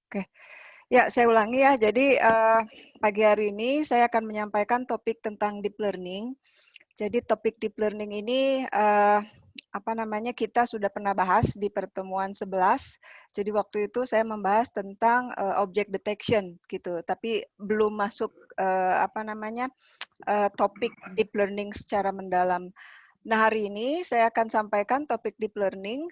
Oke. Ya, saya ulangi ya. Jadi, pagi hari ini saya akan menyampaikan topik tentang deep learning. Jadi topik deep learning ini, kita sudah pernah bahas di pertemuan 11. Jadi waktu itu saya membahas tentang, object detection gitu, tapi belum masuk, topik deep learning secara mendalam. Nah, hari ini saya akan sampaikan topik deep learning,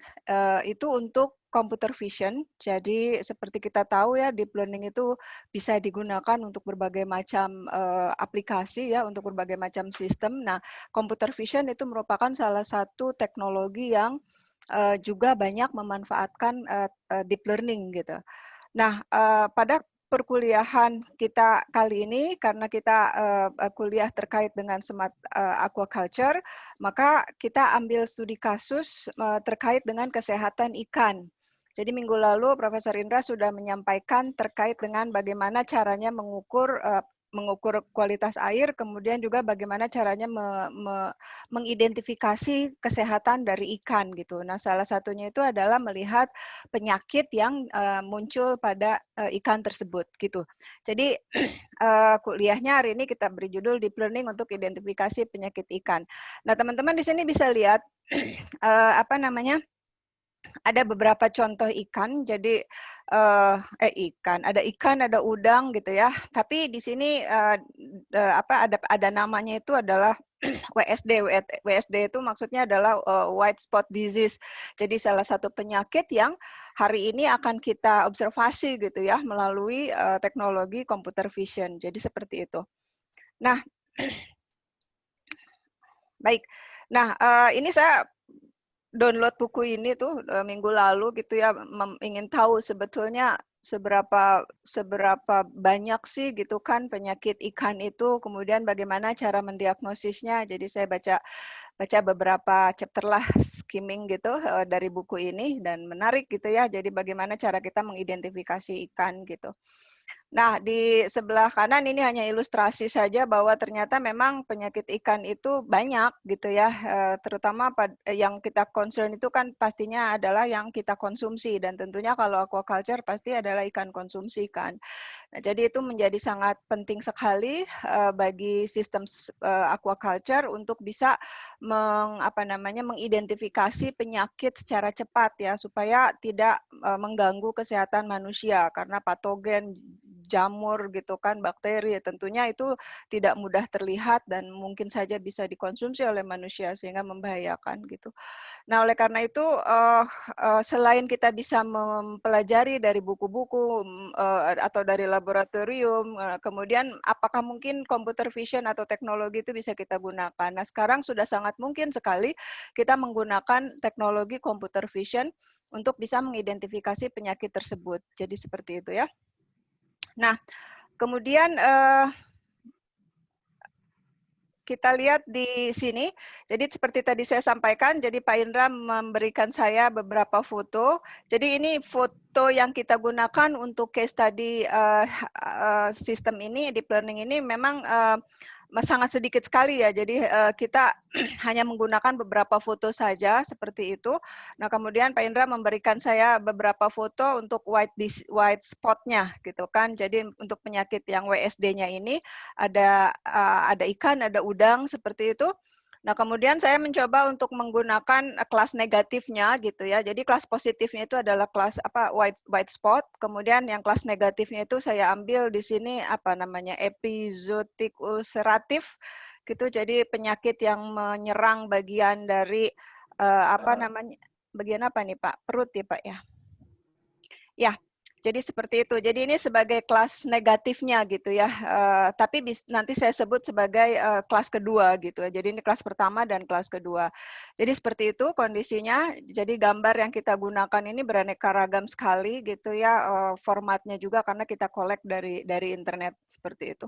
itu untuk computer vision. Jadi seperti kita tahu ya, deep learning itu bisa digunakan untuk berbagai macam, aplikasi ya, untuk berbagai macam sistem. Nah, computer vision itu merupakan salah satu teknologi yang, juga banyak memanfaatkan, deep learning gitu. Nah, pada perkuliahan kita kali ini, karena kita kuliah terkait dengan smart aquaculture, maka kita ambil studi kasus terkait dengan kesehatan ikan. Jadi minggu lalu Profesor Indra sudah menyampaikan terkait dengan bagaimana caranya mengukur kualitas air, kemudian juga bagaimana caranya mengidentifikasi kesehatan dari ikan gitu. Nah, salah satunya itu adalah melihat penyakit yang muncul pada ikan tersebut gitu. Jadi kuliahnya hari ini kita beri judul Deep Learning untuk identifikasi penyakit ikan. Nah, teman-teman di sini bisa lihat ada beberapa contoh ikan. Jadi ada ikan, ada udang gitu ya. Tapi di sini ada namanya itu adalah WSD. WSD itu maksudnya adalah white spot disease. Jadi salah satu penyakit yang hari ini akan kita observasi gitu ya melalui teknologi computer vision. Jadi seperti itu. Nah, baik. Nah, ini saya download buku ini tuh minggu lalu gitu ya, ingin tahu sebetulnya seberapa banyak sih gitu kan penyakit ikan itu, kemudian bagaimana cara mendiagnosisnya. Jadi saya baca beberapa chapter lah, skimming gitu dari buku ini, dan menarik gitu ya. Jadi bagaimana cara kita mengidentifikasi ikan gitu. Nah, di sebelah kanan ini hanya ilustrasi saja bahwa ternyata memang penyakit ikan itu banyak gitu ya, terutama yang kita concern itu kan pastinya adalah yang kita konsumsi, dan tentunya kalau aquaculture pasti adalah ikan konsumsi kan. Nah, jadi itu menjadi sangat penting sekali bagi sistem aquaculture untuk bisa mengidentifikasi penyakit secara cepat ya, supaya tidak mengganggu kesehatan manusia, karena patogen, jamur gitu kan, bakteri tentunya itu tidak mudah terlihat dan mungkin saja bisa dikonsumsi oleh manusia sehingga membahayakan gitu. Nah, oleh karena itu selain kita bisa mempelajari dari buku-buku atau dari laboratorium, kemudian apakah mungkin computer vision atau teknologi itu bisa kita gunakan? Nah, sekarang sudah sangat mungkin sekali kita menggunakan teknologi computer vision untuk bisa mengidentifikasi penyakit tersebut. Jadi seperti itu ya. Nah, kemudian kita lihat di sini. Jadi seperti tadi saya sampaikan, jadi Pak Indra memberikan saya beberapa foto. Jadi ini foto yang kita gunakan untuk case study sistem ini, deep learning ini memang sangat sedikit sekali ya. Jadi kita hanya menggunakan beberapa foto saja seperti itu. Nah, kemudian Pak Indra memberikan saya beberapa foto untuk white spot-nya gitu kan. Jadi untuk penyakit yang WSD-nya ini ada ikan, ada udang seperti itu. Nah, kemudian saya mencoba untuk menggunakan kelas negatifnya gitu ya. Jadi kelas positifnya itu adalah kelas white spot. Kemudian yang kelas negatifnya itu saya ambil di sini epizootic ulceratif gitu. Jadi penyakit yang menyerang bagian dari bagian apa nih Pak? Perut ya Pak ya. Ya. Jadi seperti itu. Jadi ini sebagai kelas negatifnya gitu ya. Tapi nanti saya sebut sebagai kelas kedua gitu. Jadi ini kelas pertama dan kelas kedua. Jadi seperti itu kondisinya. Jadi gambar yang kita gunakan ini beraneka ragam sekali gitu ya. Formatnya juga karena kita collect dari internet seperti itu.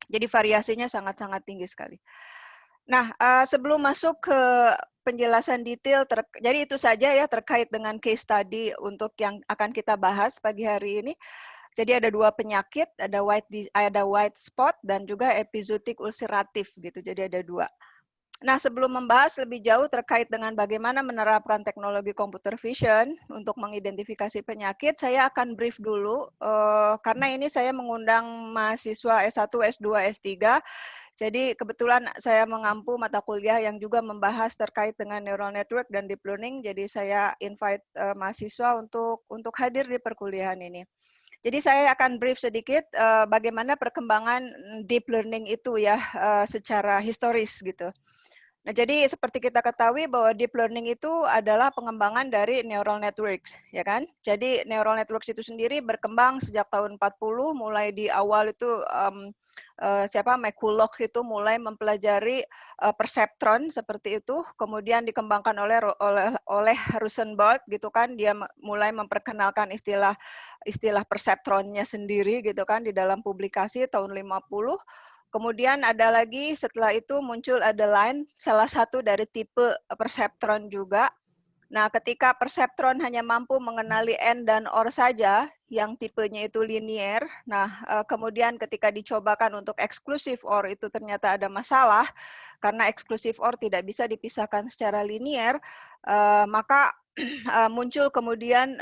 Jadi variasinya sangat-sangat tinggi sekali. Nah, sebelum masuk ke penjelasan detail, jadi itu saja ya terkait dengan case study untuk yang akan kita bahas pagi hari ini. Jadi ada dua penyakit, ada white spot dan juga epizootic ulceratif gitu. Jadi ada dua. Nah, sebelum membahas lebih jauh terkait dengan bagaimana menerapkan teknologi computer vision untuk mengidentifikasi penyakit, saya akan brief dulu, karena ini saya mengundang mahasiswa S1, S2, S3. Jadi kebetulan saya mengampu mata kuliah yang juga membahas terkait dengan neural network dan deep learning. Jadi saya invite mahasiswa untuk hadir di perkuliahan ini. Jadi saya akan brief sedikit bagaimana perkembangan deep learning itu ya secara historis gitu. Nah, jadi seperti kita ketahui bahwa deep learning itu adalah pengembangan dari neural networks, ya kan? Jadi neural networks itu sendiri berkembang sejak tahun 40, mulai di awal itu McCulloch itu mulai mempelajari perseptron seperti itu, kemudian dikembangkan oleh Rosenberg gitu kan, dia mulai memperkenalkan istilah perseptronnya sendiri gitu kan di dalam publikasi tahun 50. Kemudian ada lagi setelah itu muncul Adeline, salah satu dari tipe perseptron juga. Nah, ketika perseptron hanya mampu mengenali N dan OR saja, yang tipenya itu linear, nah kemudian ketika dicobakan untuk eksklusif OR itu ternyata ada masalah, karena eksklusif OR tidak bisa dipisahkan secara linear, maka muncul kemudian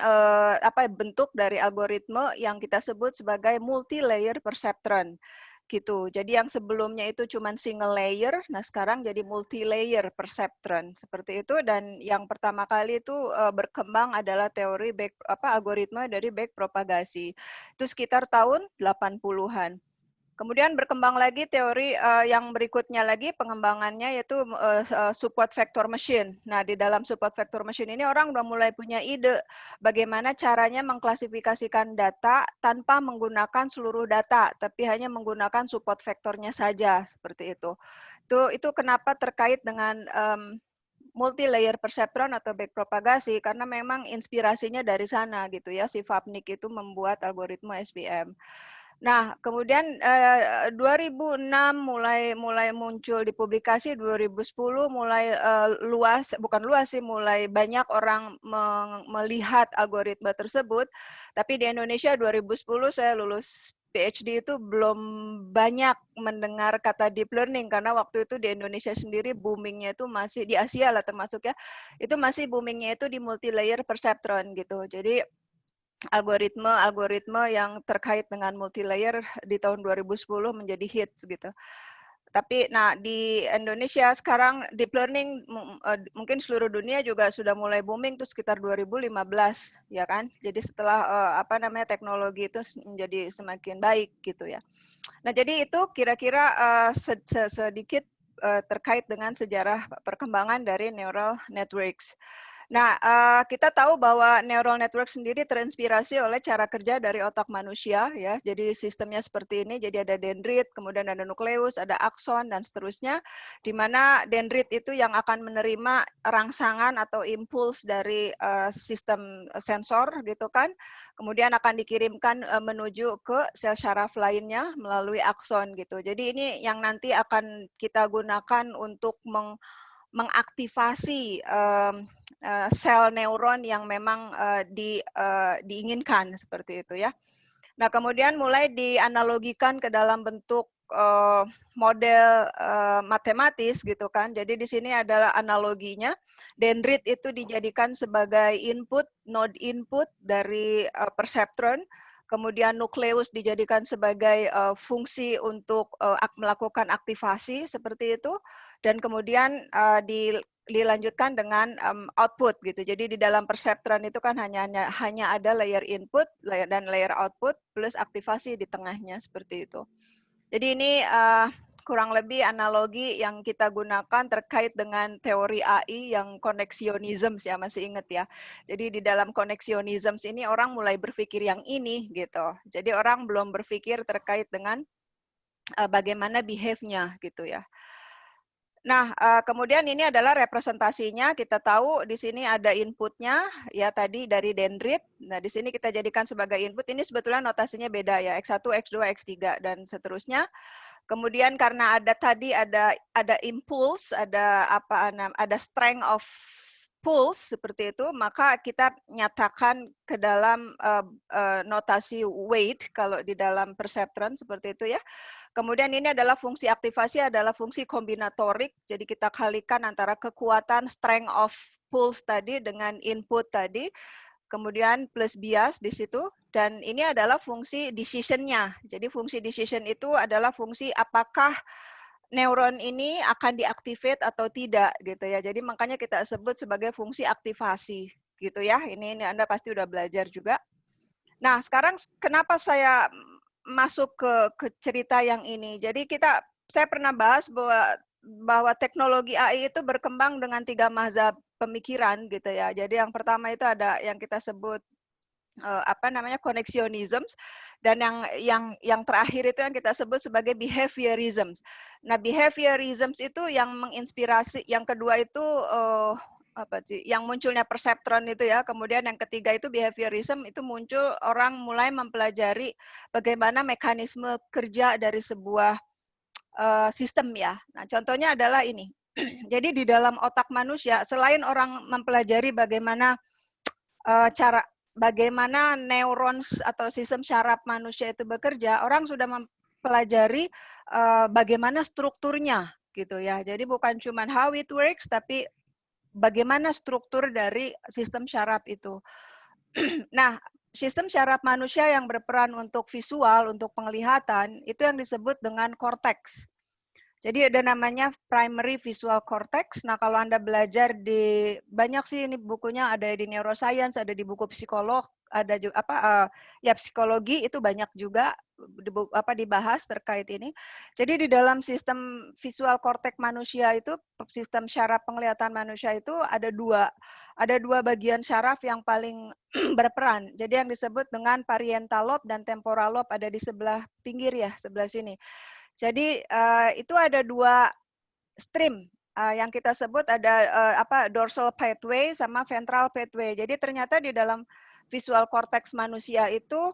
bentuk dari algoritma yang kita sebut sebagai multi-layer perceptron gitu. Jadi yang sebelumnya itu cuma single layer, nah sekarang jadi multi-layer perceptron seperti itu. Dan yang pertama kali itu berkembang adalah teori algoritma dari backpropagasi. Itu sekitar tahun 80-an. Kemudian berkembang lagi teori yang berikutnya lagi pengembangannya yaitu support vector machine. Nah, di dalam support vector machine ini orang udah mulai punya ide bagaimana caranya mengklasifikasikan data tanpa menggunakan seluruh data, tapi hanya menggunakan support vektornya saja seperti itu. Itu kenapa terkait dengan multi-layer perceptron atau backpropagasi karena memang inspirasinya dari sana gitu ya. Si Vapnik itu membuat algoritma SVM. Nah, kemudian 2006 mulai muncul di publikasi, 2010 mulai mulai banyak orang melihat algoritma tersebut. Tapi di Indonesia 2010 saya lulus PhD itu belum banyak mendengar kata deep learning karena waktu itu di Indonesia sendiri boomingnya itu masih di Asia lah termasuk ya, itu masih boomingnya itu di multi-layer perceptron gitu. Jadi algoritma yang terkait dengan multilayer di tahun 2010 menjadi hits gitu. Tapi nah di Indonesia sekarang deep learning mungkin seluruh dunia juga sudah mulai booming tuh sekitar 2015 ya kan. Jadi setelah teknologi itu menjadi semakin baik gitu ya. Nah, jadi itu kira-kira sedikit terkait dengan sejarah perkembangan dari neural networks. Nah, kita tahu bahwa neural network sendiri terinspirasi oleh cara kerja dari otak manusia, ya. Jadi sistemnya seperti ini, jadi ada dendrit, kemudian ada nukleus, ada akson, dan seterusnya, di mana dendrit itu yang akan menerima rangsangan atau impuls dari sistem sensor, gitu kan. Kemudian akan dikirimkan menuju ke sel syaraf lainnya melalui akson, gitu. Jadi ini yang nanti akan kita gunakan untuk mengaktifasi sel neuron yang memang diinginkan seperti itu ya. Nah, kemudian mulai dianalogikan ke dalam bentuk model matematis gitu kan. Jadi di sini adalah analoginya. Dendrit itu dijadikan sebagai node input dari perseptron. Kemudian nukleus dijadikan sebagai fungsi untuk melakukan aktivasi seperti itu. Dan kemudian dilanjutkan dengan output gitu. Jadi di dalam perseptron itu kan hanya ada layer input dan layer output plus aktivasi di tengahnya seperti itu. Jadi ini kurang lebih analogi yang kita gunakan terkait dengan teori AI yang connectionism ya, masih ingat ya. Jadi di dalam connectionism ini orang mulai berpikir yang ini gitu. Jadi orang belum berpikir terkait dengan bagaimana behave-nya gitu ya. Nah, kemudian ini adalah representasinya. Kita tahu di sini ada inputnya, ya tadi dari dendrit. Nah, di sini kita jadikan sebagai input. Ini sebetulnya notasinya beda ya, X1, X2, X3, dan seterusnya. Kemudian karena ada tadi ada impuls, ada strength of pulse seperti itu, maka kita nyatakan ke dalam notasi weight kalau di dalam perceptron seperti itu ya. Kemudian ini adalah fungsi aktivasi adalah fungsi kombinatorik, jadi kita kalikan antara kekuatan strength of pulse tadi dengan input tadi, kemudian plus bias di situ, dan ini adalah fungsi decision-nya. Jadi fungsi decision itu adalah fungsi apakah neuron ini akan diaktifate atau tidak gitu ya. Jadi makanya kita sebut sebagai fungsi aktivasi gitu ya. Ini Anda pasti udah belajar juga. Nah, sekarang kenapa saya masuk ke cerita yang ini? Jadi saya pernah bahas bahwa teknologi AI itu berkembang dengan 3 mazhab pemikiran gitu ya. Jadi yang pertama itu ada yang kita sebut connectionism, dan yang terakhir itu yang kita sebut sebagai behaviorism. Nah, behaviorism itu yang menginspirasi, yang kedua itu yang munculnya perceptron itu ya. Kemudian yang ketiga itu behaviorism, itu muncul orang mulai mempelajari bagaimana mekanisme kerja dari sebuah sistem ya. Nah, contohnya adalah ini. Jadi di dalam otak manusia, selain orang mempelajari bagaimana bagaimana neurons atau sistem syaraf manusia itu bekerja, orang sudah mempelajari bagaimana strukturnya gitu ya. Jadi bukan cuma how it works, tapi bagaimana struktur dari sistem syaraf itu. Nah, sistem syaraf manusia yang berperan untuk visual, untuk penglihatan, itu yang disebut dengan korteks. Jadi ada namanya primary visual cortex. Nah, kalau Anda belajar di banyak sih ini bukunya, ada di neuroscience, ada di buku psikolog, ada juga psikologi itu banyak juga dibahas terkait ini. Jadi di dalam sistem visual cortex manusia itu, sistem syaraf penglihatan manusia itu ada dua bagian syaraf yang paling berperan. Jadi yang disebut dengan parietal lobe dan temporal lobe ada di sebelah pinggir ya, sebelah sini. Jadi itu ada 2 stream yang kita sebut ada dorsal pathway sama ventral pathway. Jadi ternyata di dalam visual cortex manusia itu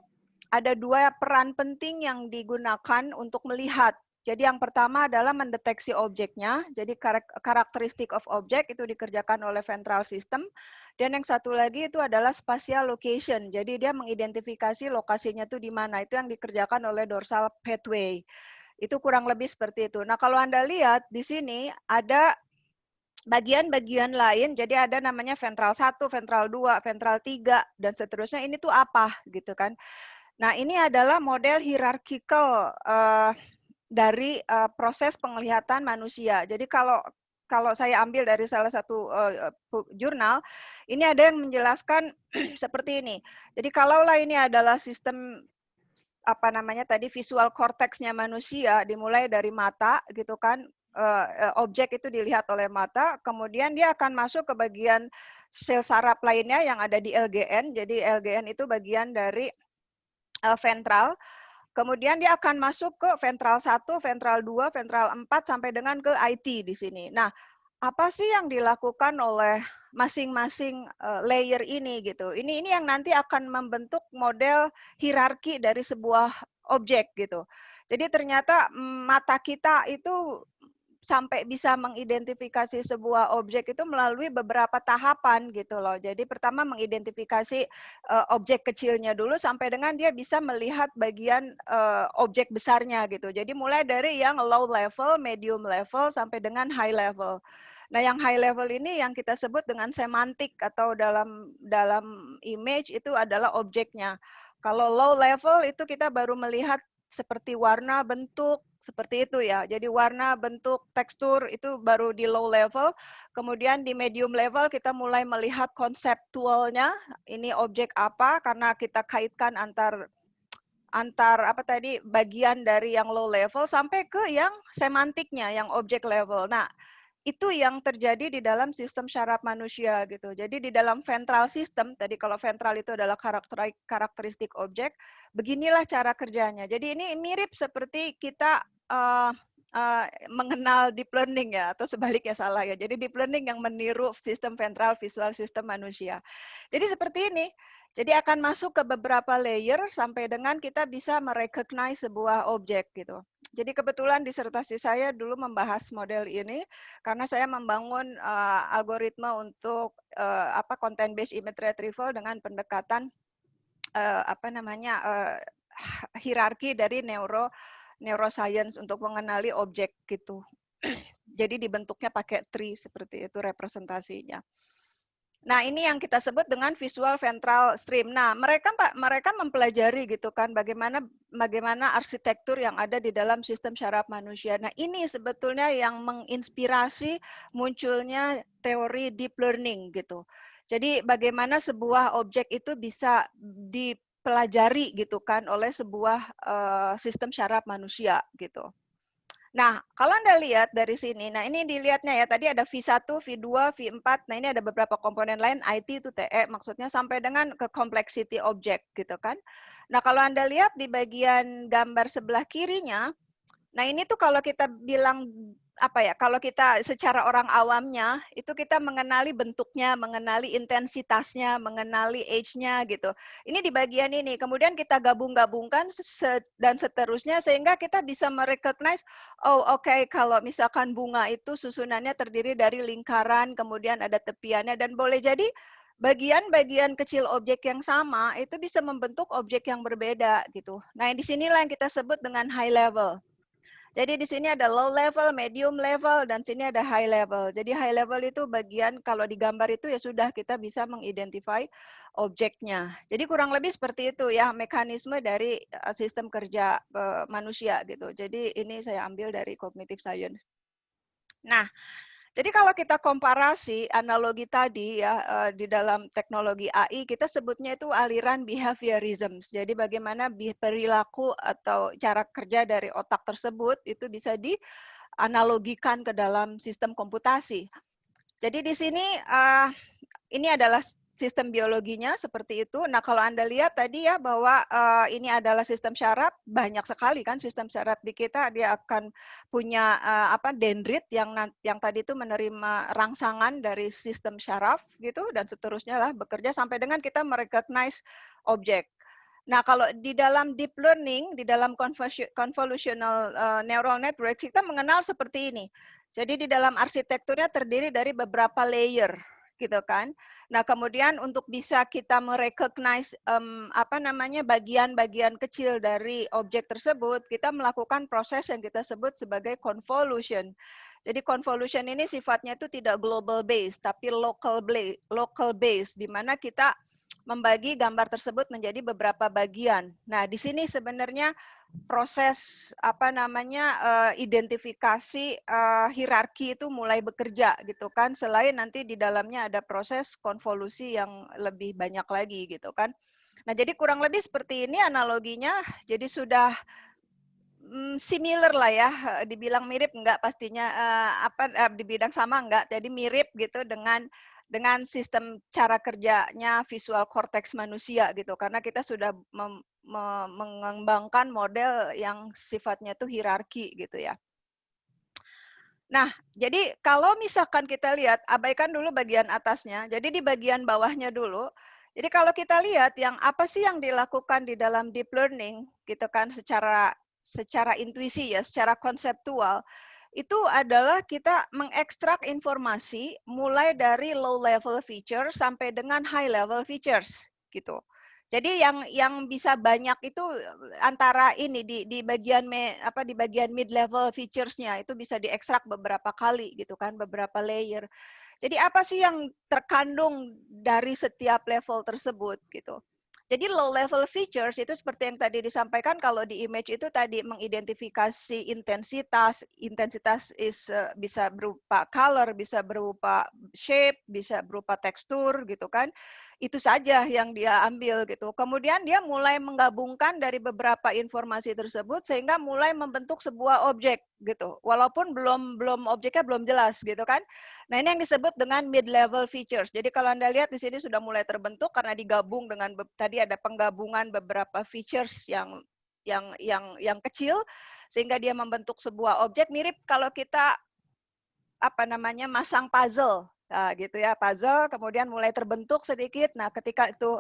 ada 2 peran penting yang digunakan untuk melihat. Jadi yang pertama adalah mendeteksi objeknya. Jadi karakteristik of object itu dikerjakan oleh ventral system. Dan yang satu lagi itu adalah spatial location. Jadi dia mengidentifikasi lokasinya itu di mana. Itu yang dikerjakan oleh dorsal pathway. Itu kurang lebih seperti itu. Nah, kalau Anda lihat di sini ada bagian-bagian lain, jadi ada namanya ventral 1, ventral 2, ventral 3, dan seterusnya. Ini tuh apa gitu kan. Nah, ini adalah model hierarchical dari proses penglihatan manusia. Jadi kalau saya ambil dari salah satu jurnal, ini ada yang menjelaskan seperti ini. Jadi kalaulah ini adalah sistem visual cortex-nya manusia, dimulai dari mata gitu kan, objek itu dilihat oleh mata, kemudian dia akan masuk ke bagian sel saraf lainnya yang ada di LGN. Jadi LGN itu bagian dari ventral. Kemudian dia akan masuk ke ventral 1, ventral 2, ventral 4 sampai dengan ke IT di sini. Nah, apa sih yang dilakukan oleh masing-masing layer ini gitu. Ini yang nanti akan membentuk model hierarki dari sebuah objek gitu. Jadi ternyata mata kita itu sampai bisa mengidentifikasi sebuah objek itu melalui beberapa tahapan gitu loh. Jadi pertama mengidentifikasi objek kecilnya dulu sampai dengan dia bisa melihat bagian objek besarnya gitu. Jadi mulai dari yang low level, medium level sampai dengan high level. Nah, yang high level ini yang kita sebut dengan semantik atau dalam image itu adalah objeknya. Kalau low level itu kita baru melihat seperti warna, bentuk, seperti itu ya. Jadi warna, bentuk, tekstur itu baru di low level. Kemudian di medium level kita mulai melihat konseptualnya. Ini objek apa karena kita kaitkan antar bagian dari yang low level sampai ke yang semantiknya, yang objek level. Nah, itu yang terjadi di dalam sistem syaraf manusia gitu. Jadi di dalam ventral system, tadi kalau ventral itu adalah karakteristik objek, beginilah cara kerjanya. Jadi ini mirip seperti kita mengenal deep learning ya, atau sebaliknya salah ya. Jadi deep learning yang meniru sistem ventral visual system manusia. Jadi seperti ini. Jadi akan masuk ke beberapa layer sampai dengan kita bisa merecognize sebuah objek gitu. Jadi kebetulan disertasi saya dulu membahas model ini karena saya membangun algoritma untuk content based image retrieval dengan pendekatan hierarki dari neuroscience untuk mengenali objek gitu. Jadi dibentuknya pakai tree seperti itu representasinya. Nah, ini yang kita sebut dengan visual ventral stream. Nah, mereka mempelajari gitu kan bagaimana arsitektur yang ada di dalam sistem syaraf manusia. Nah, ini sebetulnya yang menginspirasi munculnya teori deep learning gitu. Jadi bagaimana sebuah objek itu bisa dipelajari gitu kan oleh sebuah sistem syaraf manusia gitu. Nah, kalau Anda lihat dari sini, nah ini dilihatnya ya, tadi ada V1, V2, V4, nah ini ada beberapa komponen lain, IT itu TE, maksudnya sampai dengan ke complexity object gitu kan. Nah, kalau Anda lihat di bagian gambar sebelah kirinya, nah ini tuh kalau kita bilang kalau kita secara orang awamnya itu kita mengenali bentuknya, mengenali intensitasnya, mengenali age-nya gitu. Ini di bagian ini. Kemudian kita gabung-gabungkan dan seterusnya sehingga kita bisa merecognize kalau misalkan bunga itu susunannya terdiri dari lingkaran, kemudian ada tepiannya dan boleh jadi bagian-bagian kecil objek yang sama itu bisa membentuk objek yang berbeda gitu. Nah, di sinilah yang kita sebut dengan high level. Jadi di sini ada low level, medium level, dan sini ada high level. Jadi high level itu bagian kalau di gambar itu ya sudah kita bisa mengidentify objeknya. Jadi kurang lebih seperti itu ya mekanisme dari sistem kerja manusia gitu. Jadi ini saya ambil dari cognitive science. Nah, jadi kalau kita komparasi analogi tadi ya di dalam teknologi AI kita sebutnya itu aliran behaviorism. Jadi bagaimana perilaku atau cara kerja dari otak tersebut itu bisa dianalogikan ke dalam sistem komputasi. Jadi di sini ini adalah sistem biologinya seperti itu. Nah, kalau Anda lihat tadi ya bahwa ini adalah sistem syaraf, banyak sekali kan sistem syaraf di kita, dia akan punya dendrit yang tadi itu menerima rangsangan dari sistem syaraf gitu dan seterusnya lah bekerja sampai dengan kita merecognize objek. Nah, kalau di dalam deep learning, di dalam convolutional neural network, kita mengenal seperti ini. Jadi di dalam arsitekturnya terdiri dari beberapa layer, gitu kan. Nah, kemudian untuk bisa kita merecognize bagian-bagian kecil dari objek tersebut, kita melakukan proses yang kita sebut sebagai convolution. Jadi convolution ini sifatnya itu tidak global based, tapi local based, di mana kita membagi gambar tersebut menjadi beberapa bagian. Nah, di sini sebenarnya proses identifikasi hierarki itu mulai bekerja gitu kan, selain nanti di dalamnya ada proses konvolusi yang lebih banyak lagi gitu kan. Nah, jadi kurang lebih seperti ini analoginya. Jadi sudah similar lah ya, dibilang mirip enggak pastinya di bidang sama enggak, jadi mirip gitu dengan sistem cara kerjanya visual cortex manusia gitu, karena kita sudah mengembangkan model yang sifatnya itu hierarki gitu ya. Nah, jadi kalau misalkan kita lihat, abaikan dulu bagian atasnya, jadi di bagian bawahnya dulu. Jadi kalau kita lihat yang apa sih yang dilakukan di dalam deep learning gitu kan secara intuisi ya, secara konseptual, itu adalah kita mengekstrak informasi mulai dari low level feature sampai dengan high level features gitu. Jadi yang bisa banyak itu antara ini di bagian di bagian mid level features-nya itu bisa diekstrak beberapa kali gitu kan, beberapa layer. Jadi apa sih yang terkandung dari setiap level tersebut gitu. Jadi low level features itu seperti yang tadi disampaikan, kalau di image itu tadi mengidentifikasi intensitas. Intensitas bisa berupa color, bisa berupa shape, bisa berupa tekstur gitu kan. Itu saja yang dia ambil gitu. Kemudian dia mulai menggabungkan dari beberapa informasi tersebut sehingga mulai membentuk sebuah objek gitu. Walaupun belum objeknya belum jelas gitu kan. Nah, ini yang disebut dengan mid level features. Jadi kalau Anda lihat di sini sudah mulai terbentuk karena digabung dengan tadi ada penggabungan beberapa features yang kecil sehingga dia membentuk sebuah objek, mirip kalau kita masang puzzle. Nah, gitu ya, puzzle kemudian mulai terbentuk sedikit. Nah, ketika itu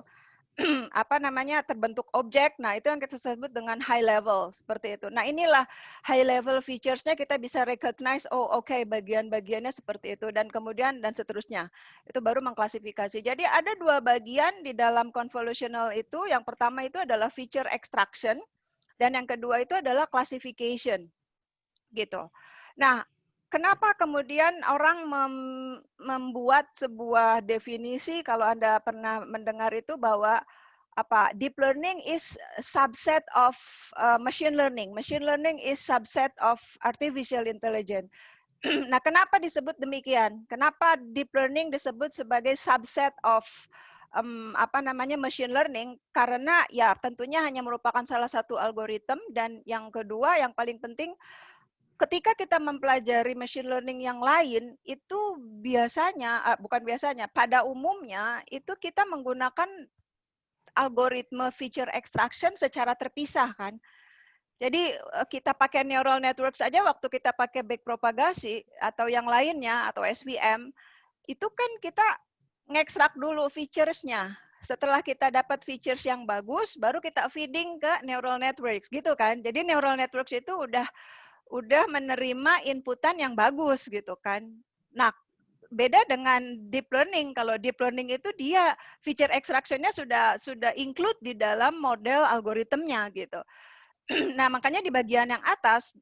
apa namanya, terbentuk objek. Nah, itu yang kita sebut dengan high level, seperti itu. Nah, inilah high level features-nya kita bisa recognize, oh oke, bagian-bagiannya seperti itu, dan kemudian dan seterusnya. Itu baru mengklasifikasi. Jadi ada dua bagian di dalam convolutional itu. Yang pertama itu adalah feature extraction, dan yang kedua itu adalah classification, gitu. Nah, kenapa kemudian orang membuat sebuah definisi, kalau Anda pernah mendengar itu, bahwa apa, deep learning is subset of machine learning. Machine learning is subset of artificial intelligence. Nah, kenapa disebut demikian? Kenapa deep learning disebut sebagai subset of apa namanya, machine learning? Karena ya tentunya hanya merupakan salah satu algoritma, dan yang kedua yang paling penting, ketika kita mempelajari machine learning yang lain, itu biasanya, bukan biasanya, pada umumnya itu kita menggunakan algoritma feature extraction secara terpisah kan. Jadi kita pakai neural network saja, waktu kita pakai backpropagasi atau yang lainnya atau SVM, itu kan kita ngekstrak dulu features-nya. Setelah kita dapat features yang bagus, baru kita feeding ke neural networks gitu kan. Jadi neural networks itu udah menerima inputan yang bagus gitu kan. Nah, beda dengan deep learning. Kalau deep learning itu dia feature extraction-nya sudah include di dalam model algoritmnya gitu. Nah, makanya di bagian yang atas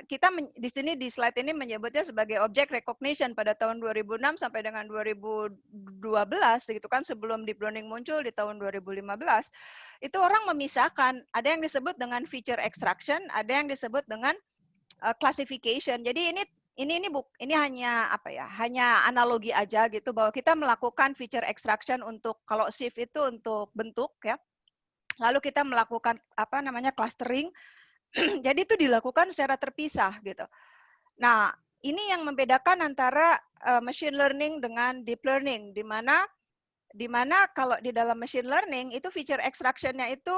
kita di sini di slide ini menyebutnya sebagai object recognition pada tahun 2006 sampai dengan 2012 gitu kan, sebelum deep learning muncul di tahun 2015. Itu orang memisahkan, ada yang disebut dengan feature extraction, ada yang disebut dengan classification. Jadi ini hanya apa ya? Hanya analogi aja gitu, bahwa kita melakukan feature extraction untuk, kalau shift itu untuk bentuk ya. Lalu kita melakukan apa namanya, clustering. Jadi itu dilakukan secara terpisah gitu. Nah, ini yang membedakan antara machine learning dengan deep learning, di mana kalau di dalam machine learning itu feature extraction-nya itu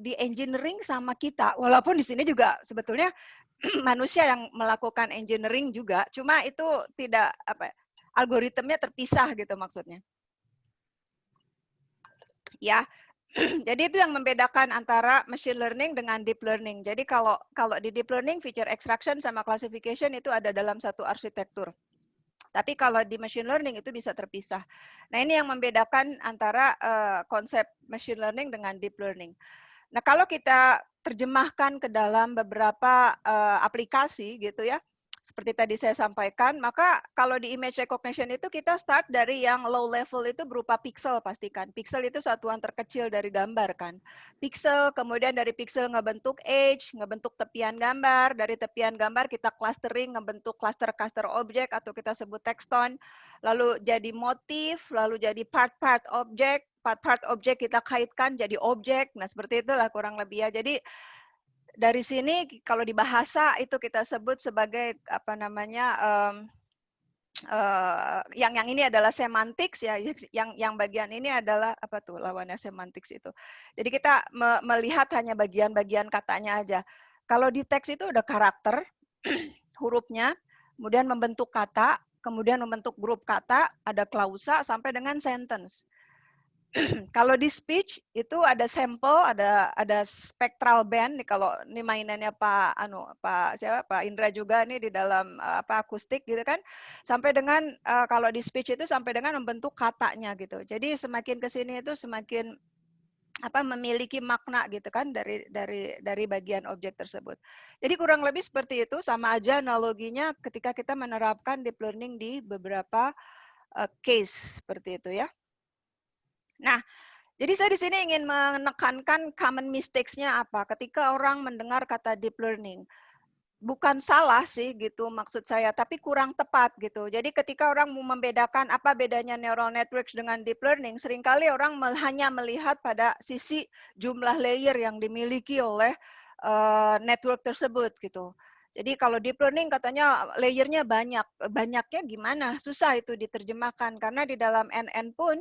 di engineering sama kita. Walaupun di sini juga sebetulnya manusia yang melakukan engineering juga, cuma itu tidak apa, algoritmnya terpisah gitu maksudnya. Ya. Jadi itu yang membedakan antara machine learning dengan deep learning. Jadi kalau di deep learning feature extraction sama classification itu ada dalam satu arsitektur. Tapi kalau di machine learning itu bisa terpisah. Nah, ini yang membedakan antara konsep machine learning dengan deep learning. Nah, kalau kita terjemahkan ke dalam beberapa aplikasi gitu ya, seperti tadi saya sampaikan, maka kalau di image recognition itu kita start dari yang low level itu berupa pixel pastikan. Pixel itu satuan terkecil dari gambar kan. Pixel, kemudian dari pixel ngebentuk edge, ngebentuk tepian gambar, dari tepian gambar kita clustering, ngebentuk cluster-cluster objek atau kita sebut tekston, lalu jadi motif, lalu jadi part-part objek, part-part objek kita kaitkan jadi objek. Nah, seperti itulah kurang lebih ya. Jadi dari sini kalau di bahasa itu kita sebut sebagai apa namanya, yang ini adalah semantics ya, yang bagian ini adalah apa tuh lawannya semantics itu. Jadi kita melihat hanya bagian-bagian katanya aja. Kalau di teks itu ada karakter, hurufnya, kemudian membentuk kata, kemudian membentuk grup kata, ada klausa sampai dengan sentence. Kalau di speech itu ada sampel, ada spectral band. Kalau ini mainannya Pak Indra juga nih di dalam apa akustik gitu kan. Sampai dengan kalau di speech itu sampai dengan membentuk katanya gitu. Jadi semakin ke sini itu semakin apa memiliki makna gitu kan dari bagian objek tersebut. Jadi kurang lebih seperti itu, sama aja analoginya ketika kita menerapkan deep learning di beberapa case seperti itu ya. Nah, jadi saya di sini ingin menekankan common mistakes-nya apa. Ketika orang mendengar kata deep learning, bukan salah sih gitu maksud saya, tapi kurang tepat gitu. Jadi ketika orang mau membedakan apa bedanya neural networks dengan deep learning, seringkali orang hanya melihat pada sisi jumlah layer yang dimiliki oleh network tersebut gitu. Jadi kalau deep learning katanya layernya banyak, banyaknya gimana? Susah itu diterjemahkan karena di dalam NN pun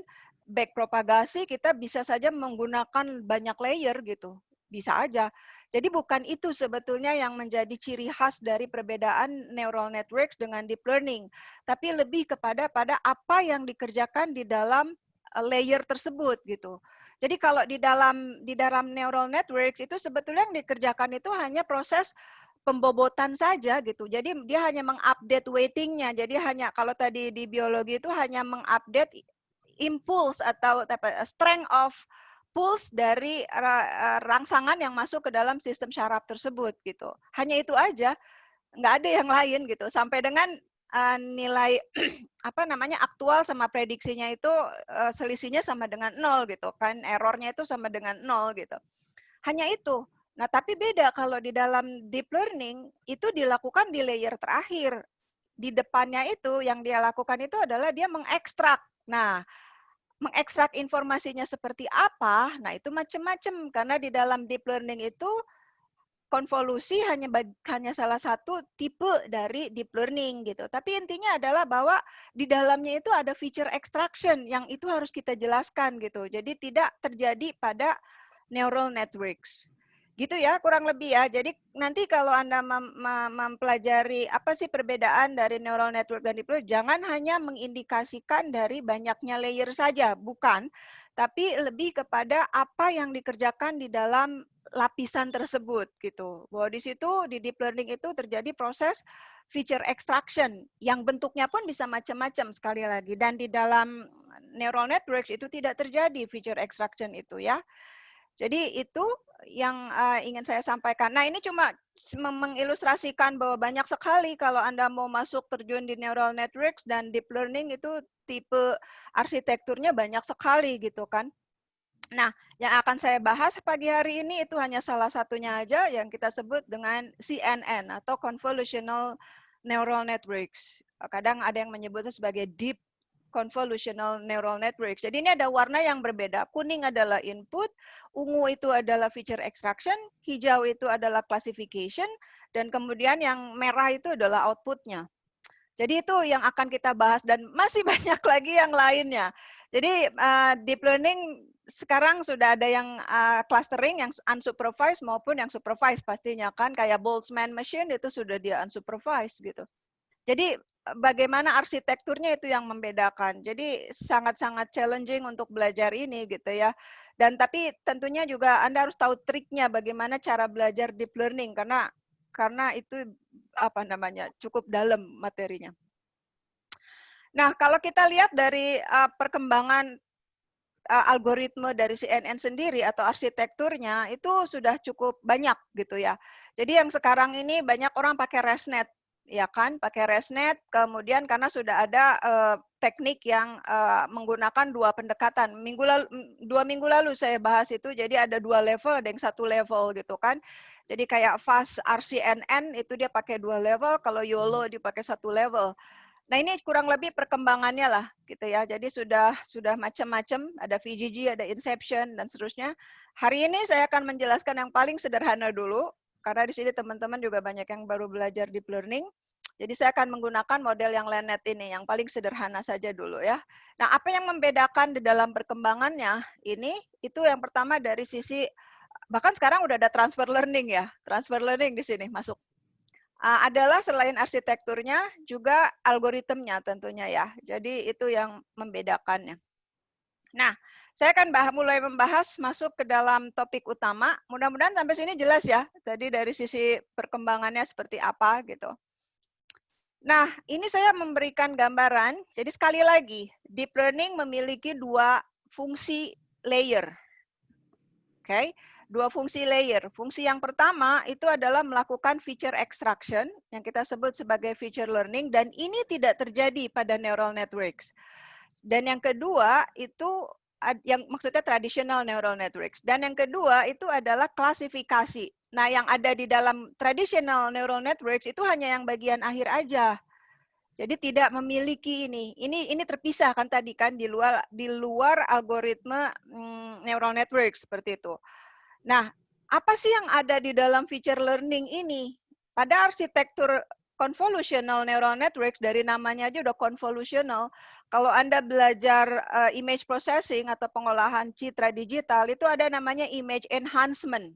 backpropagasi kita bisa saja menggunakan banyak layer gitu, bisa aja. Jadi bukan itu sebetulnya yang menjadi ciri khas dari perbedaan neural networks dengan deep learning, tapi lebih kepada apa yang dikerjakan di dalam layer tersebut gitu. Jadi kalau di dalam neural networks itu sebetulnya yang dikerjakan itu hanya proses pembobotan saja gitu. Jadi dia hanya mengupdate weightingnya. Jadi hanya kalau tadi di biologi itu hanya mengupdate impulse atau strength of pulse dari rangsangan yang masuk ke dalam sistem syaraf tersebut gitu. Hanya itu aja, nggak ada yang lain gitu. Sampai dengan nilai apa namanya aktual sama prediksinya itu selisihnya sama dengan 0 gitu kan, errornya itu sama dengan 0 gitu. Hanya itu. Nah, tapi beda kalau di dalam deep learning itu dilakukan di layer terakhir. Di depannya itu yang dia lakukan itu adalah dia mengekstrak. Nah, mengekstrak informasinya seperti apa? Nah, itu macam-macam karena di dalam deep learning itu konvolusi hanya salah satu tipe dari deep learning gitu. Tapi intinya adalah bahwa di dalamnya itu ada feature extraction yang itu harus kita jelaskan gitu. Jadi tidak terjadi pada neural networks. Gitu ya, kurang lebih ya. Jadi nanti kalau Anda mempelajari apa sih perbedaan dari neural network dan deep learning, jangan hanya mengindikasikan dari banyaknya layer saja, bukan. Tapi lebih kepada apa yang dikerjakan di dalam lapisan tersebut gitu. Bahwa di situ di deep learning itu terjadi proses feature extraction yang bentuknya pun bisa macam-macam sekali lagi, dan di dalam neural networks itu tidak terjadi feature extraction itu ya. Jadi itu yang ingin saya sampaikan. Nah, ini cuma mengilustrasikan bahwa banyak sekali kalau Anda mau masuk terjun di neural networks dan deep learning itu tipe arsitekturnya banyak sekali gitu kan. Nah, yang akan saya bahas pagi hari ini itu hanya salah satunya aja yang kita sebut dengan CNN atau Convolutional Neural Networks. Kadang ada yang menyebutnya sebagai Deep Convolutional Neural Networks. Jadi ini ada warna yang berbeda. Kuning adalah input, ungu itu adalah feature extraction, hijau itu adalah classification, dan kemudian yang merah itu adalah outputnya. Jadi itu yang akan kita bahas dan masih banyak lagi yang lainnya. Jadi deep learning sekarang sudah ada yang clustering yang unsupervised maupun yang supervised pastinya kan, kayak Boltzmann machine itu sudah dia unsupervised gitu. Jadi bagaimana arsitekturnya itu yang membedakan. Jadi sangat-sangat challenging untuk belajar ini gitu ya. Dan tapi tentunya juga Anda harus tahu triknya bagaimana cara belajar deep learning karena itu apa namanya cukup dalam materinya. Nah, kalau kita lihat dari perkembangan algoritma dari CNN sendiri atau arsitekturnya itu sudah cukup banyak gitu ya. Jadi yang sekarang ini banyak orang pakai ResNet, ya kan? Pakai ResNet, kemudian karena sudah ada teknik yang menggunakan dua pendekatan. 2 minggu lalu saya bahas itu, jadi ada 2 level, ada yang 1 level gitu kan. Jadi kayak fast RCNN itu dia pakai 2 level, kalau YOLO dipakai 1 level. Nah, ini kurang lebih perkembangannya lah gitu ya. Jadi sudah macam-macam, ada VGG, ada Inception dan seterusnya. Hari ini saya akan menjelaskan yang paling sederhana dulu karena di sini teman-teman juga banyak yang baru belajar deep learning. Jadi saya akan menggunakan model yang LeNet ini, yang paling sederhana saja dulu ya. Nah, apa yang membedakan di dalam perkembangannya ini, itu yang pertama dari sisi, bahkan sekarang udah ada transfer learning ya. Transfer learning di sini masuk. Adalah selain arsitekturnya juga algoritmnya tentunya ya. Jadi itu yang membedakannya. Nah, saya akan mulai membahas masuk ke dalam topik utama. Mudah-mudahan sampai sini jelas ya. Tadi dari sisi perkembangannya seperti apa gitu. Nah, ini saya memberikan gambaran. Jadi sekali lagi, deep learning memiliki 2 fungsi layer. Oke. 2 fungsi layer. Fungsi yang pertama itu adalah melakukan feature extraction yang kita sebut sebagai feature learning, dan ini tidak terjadi pada neural networks. Dan yang kedua itu yang maksudnya traditional neural networks. Dan yang kedua itu adalah klasifikasi. Nah, yang ada di dalam traditional neural networks itu hanya yang bagian akhir aja. Jadi tidak memiliki ini. Ini terpisah kan tadi kan di luar algoritma neural network seperti itu. Nah, apa sih yang ada di dalam feature learning ini? Pada arsitektur convolutional neural networks, dari namanya aja udah convolutional. Kalau Anda belajar image processing atau pengolahan citra digital, itu ada namanya image enhancement.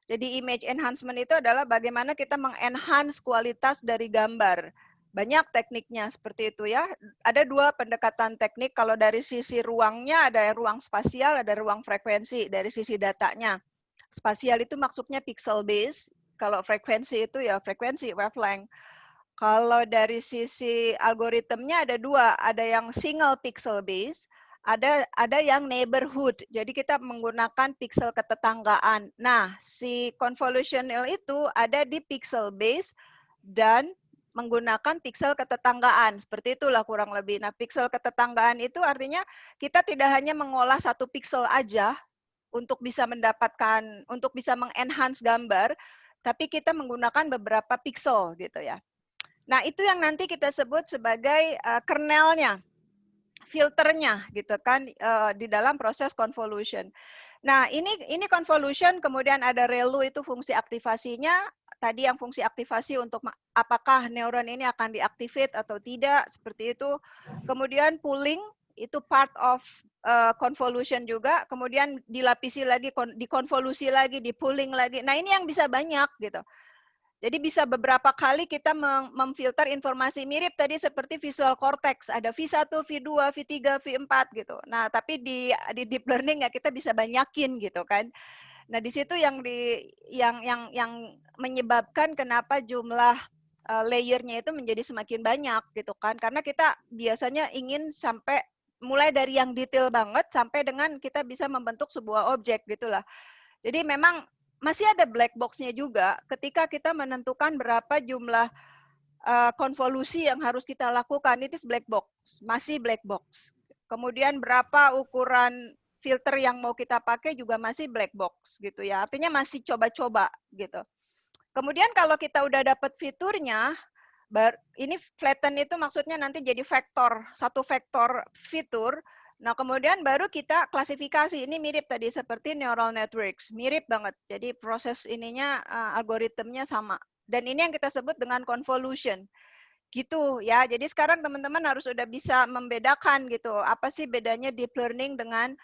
Jadi image enhancement itu adalah bagaimana kita mengenhance kualitas dari gambar. Banyak tekniknya seperti itu ya. Ada dua pendekatan teknik. Kalau dari sisi ruangnya ada ruang spasial, ada ruang frekuensi dari sisi datanya. Spasial itu maksudnya pixel base. Kalau frekuensi itu ya frekuensi wavelength. Kalau dari sisi algoritmnya ada dua, ada yang single pixel base, ada yang neighborhood. Jadi kita menggunakan pixel ketetanggaan. Nah, si convolutional itu ada di pixel base dan menggunakan pixel ketetanggaan. Seperti itulah kurang lebih. Nah, pixel ketetanggaan itu artinya kita tidak hanya mengolah satu pixel aja untuk bisa mendapatkan, untuk bisa mengenhance gambar, tapi kita menggunakan beberapa pixel gitu ya. Nah, itu yang nanti kita sebut sebagai kernelnya, filternya gitu kan di dalam proses convolution. Nah, ini convolution, kemudian ada ReLU itu fungsi aktivasinya. Tadi yang fungsi aktivasi untuk apakah neuron ini akan diaktifate atau tidak, seperti itu. Kemudian pooling itu part of convolution juga. Kemudian dilapisi lagi, dikonvolusi lagi, dipooling lagi. Nah, ini yang bisa banyak gitu. Jadi bisa beberapa kali kita memfilter informasi mirip tadi seperti visual cortex. Ada V1, V2, V3, V4 gitu. Nah, tapi di deep learning ya kita bisa banyakin gitu kan. Nah, di situ yang menyebabkan kenapa jumlah layernya itu menjadi semakin banyak gitu kan. Karena kita biasanya ingin sampai mulai dari yang detail banget sampai dengan kita bisa membentuk sebuah objek gitulah. Jadi memang masih ada black box-nya juga ketika kita menentukan berapa jumlah konvolusi yang harus kita lakukan, itu black box, masih black box. Kemudian berapa ukuran filter yang mau kita pakai juga masih black box gitu ya. Artinya masih coba-coba gitu. Kemudian kalau kita udah dapat fiturnya, ini flatten itu maksudnya nanti jadi vektor, satu vektor fitur. Nah, kemudian baru kita klasifikasi. Ini mirip tadi seperti neural networks, mirip banget. Jadi proses ininya algoritmnya sama. Dan ini yang kita sebut dengan convolution. Gitu ya. Jadi sekarang teman-teman harus sudah bisa membedakan gitu. Apa sih bedanya deep learning dengan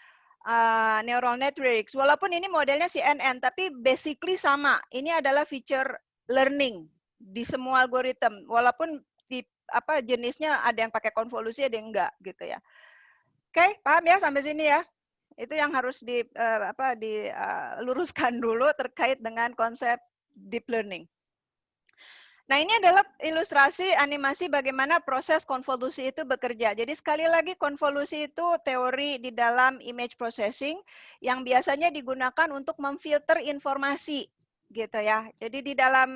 neural networks. Walaupun ini modelnya CNN, tapi basically sama. Ini adalah feature learning di semua algoritma. Walaupun di jenisnya ada yang pakai konvolusi, ada yang enggak gitu ya. Oke, paham ya sampai sini ya? Itu yang harus diluruskan dulu terkait dengan konsep deep learning. Nah, ini adalah ilustrasi animasi bagaimana proses konvolusi itu bekerja. Jadi sekali lagi konvolusi itu teori di dalam image processing yang biasanya digunakan untuk memfilter informasi gitu ya. Jadi di dalam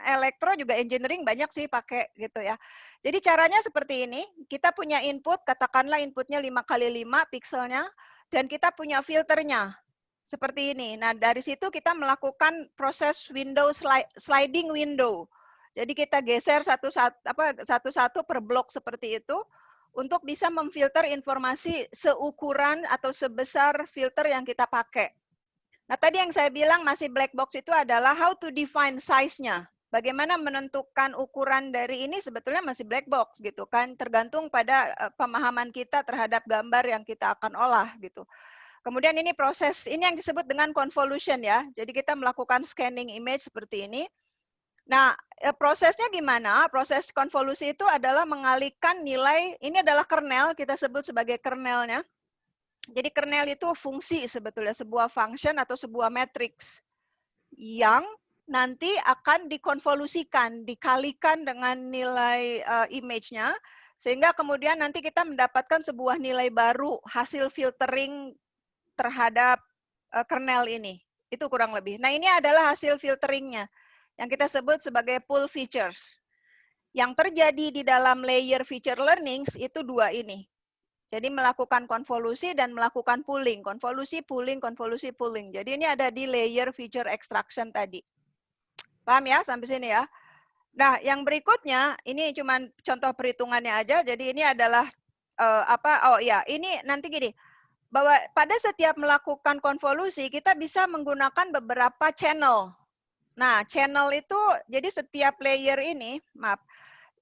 elektro juga engineering banyak sih pakai gitu ya. Jadi caranya seperti ini, kita punya input, katakanlah inputnya 5x5 pikselnya, dan kita punya filternya. Seperti ini. Nah, dari situ kita melakukan proses sliding window. Jadi kita geser satu-satu per blok seperti itu untuk bisa memfilter informasi seukuran atau sebesar filter yang kita pakai. Nah, tadi yang saya bilang masih black box itu adalah how to define size-nya. Bagaimana menentukan ukuran dari ini sebetulnya masih black box gitu kan, tergantung pada pemahaman kita terhadap gambar yang kita akan olah gitu. Kemudian ini proses, ini yang disebut dengan convolution ya. Jadi kita melakukan scanning image seperti ini. Nah, prosesnya gimana? Proses konvolusi itu adalah mengalihkan nilai, ini adalah kernel, kita sebut sebagai kernelnya. Jadi kernel itu fungsi sebetulnya, sebuah function atau sebuah matrix yang nanti akan dikonvolusikan, dikalikan dengan nilai image-nya, sehingga kemudian nanti kita mendapatkan sebuah nilai baru, hasil filtering terhadap kernel ini. Itu kurang lebih. Nah, ini adalah hasil filteringnya yang kita sebut sebagai pool features. Yang terjadi di dalam layer feature learnings itu dua ini. Jadi melakukan konvolusi dan melakukan pooling. Konvolusi, pooling, konvolusi, pooling. Jadi ini ada di layer feature extraction tadi. Paham ya sampai sini ya? Nah, yang berikutnya, ini cuma contoh perhitungannya aja. Jadi ini adalah ini nanti gini. Bahwa pada setiap melakukan konvolusi, kita bisa menggunakan beberapa channel. Nah, channel itu, jadi setiap layer ini,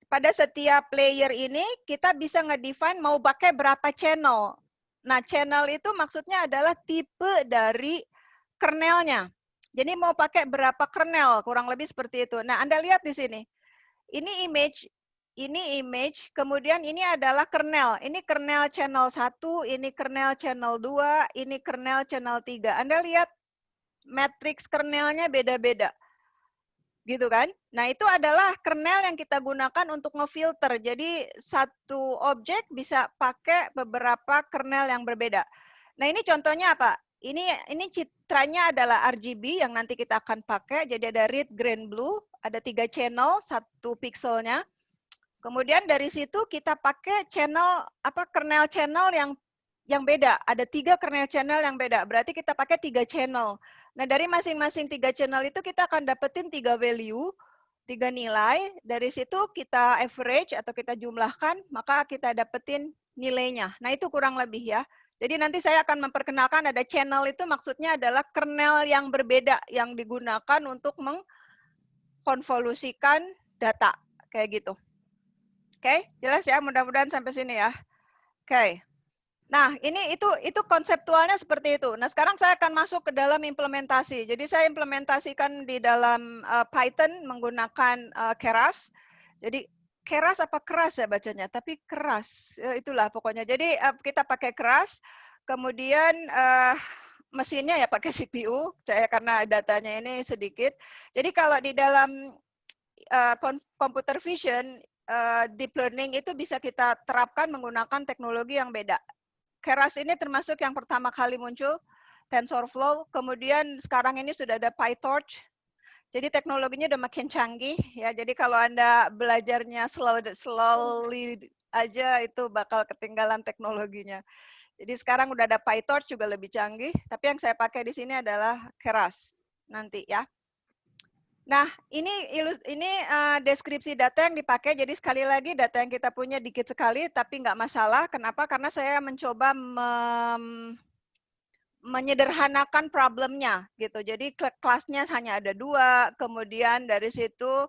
pada setiap layer ini, kita bisa ngedefine mau pakai berapa channel. Nah, channel itu maksudnya adalah tipe dari kernelnya. Jadi mau pakai berapa kernel, kurang lebih seperti itu. Nah, Anda lihat di sini. ini image, kemudian ini adalah kernel. Ini kernel channel 1, ini kernel channel 2, ini kernel channel 3. Anda lihat matriks kernelnya beda-beda. Gitu kan? Nah, itu adalah kernel yang kita gunakan untuk ngefilter. Jadi satu objek bisa pakai beberapa kernel yang berbeda. Nah, ini contohnya apa? Ini citranya adalah RGB yang nanti kita akan pakai. Jadi ada red, green, blue, ada 3 channel, 1 pixelnya. Kemudian dari situ kita pakai kernel channel yang beda. Ada 3 kernel channel yang beda. Berarti kita pakai 3 channel. Nah, dari masing-masing 3 channel itu kita akan dapetin 3 value, 3 nilai. Dari situ kita average atau kita jumlahkan, maka kita dapetin nilainya. Nah, itu kurang lebih ya. Jadi nanti saya akan memperkenalkan ada channel itu maksudnya adalah kernel yang berbeda yang digunakan untuk mengkonvolusikan data. Kayak gitu. Oke, jelas ya, mudah-mudahan sampai sini ya. Oke. Nah, itu konseptualnya seperti itu. Nah, sekarang saya akan masuk ke dalam implementasi. Jadi saya implementasikan di dalam Python menggunakan Keras. Jadi Keras apa keras ya bacanya? Tapi keras. Itulah pokoknya. Jadi kita pakai Keras. Kemudian mesinnya ya pakai CPU. Saya karena datanya ini sedikit. Jadi kalau di dalam computer vision deep learning itu bisa kita terapkan menggunakan teknologi yang beda. Keras ini termasuk yang pertama kali muncul, TensorFlow, kemudian sekarang ini sudah ada PyTorch. Jadi teknologinya udah makin canggih ya. Jadi kalau Anda belajarnya slowly aja itu bakal ketinggalan teknologinya. Jadi sekarang udah ada PyTorch juga lebih canggih, tapi yang saya pakai di sini adalah Keras nanti ya. Nah, ini deskripsi data yang dipakai. Jadi sekali lagi data yang kita punya dikit sekali, tapi nggak masalah. Kenapa? Karena saya mencoba menyederhanakan problemnya, gitu. Jadi kelasnya hanya ada 2, kemudian dari situ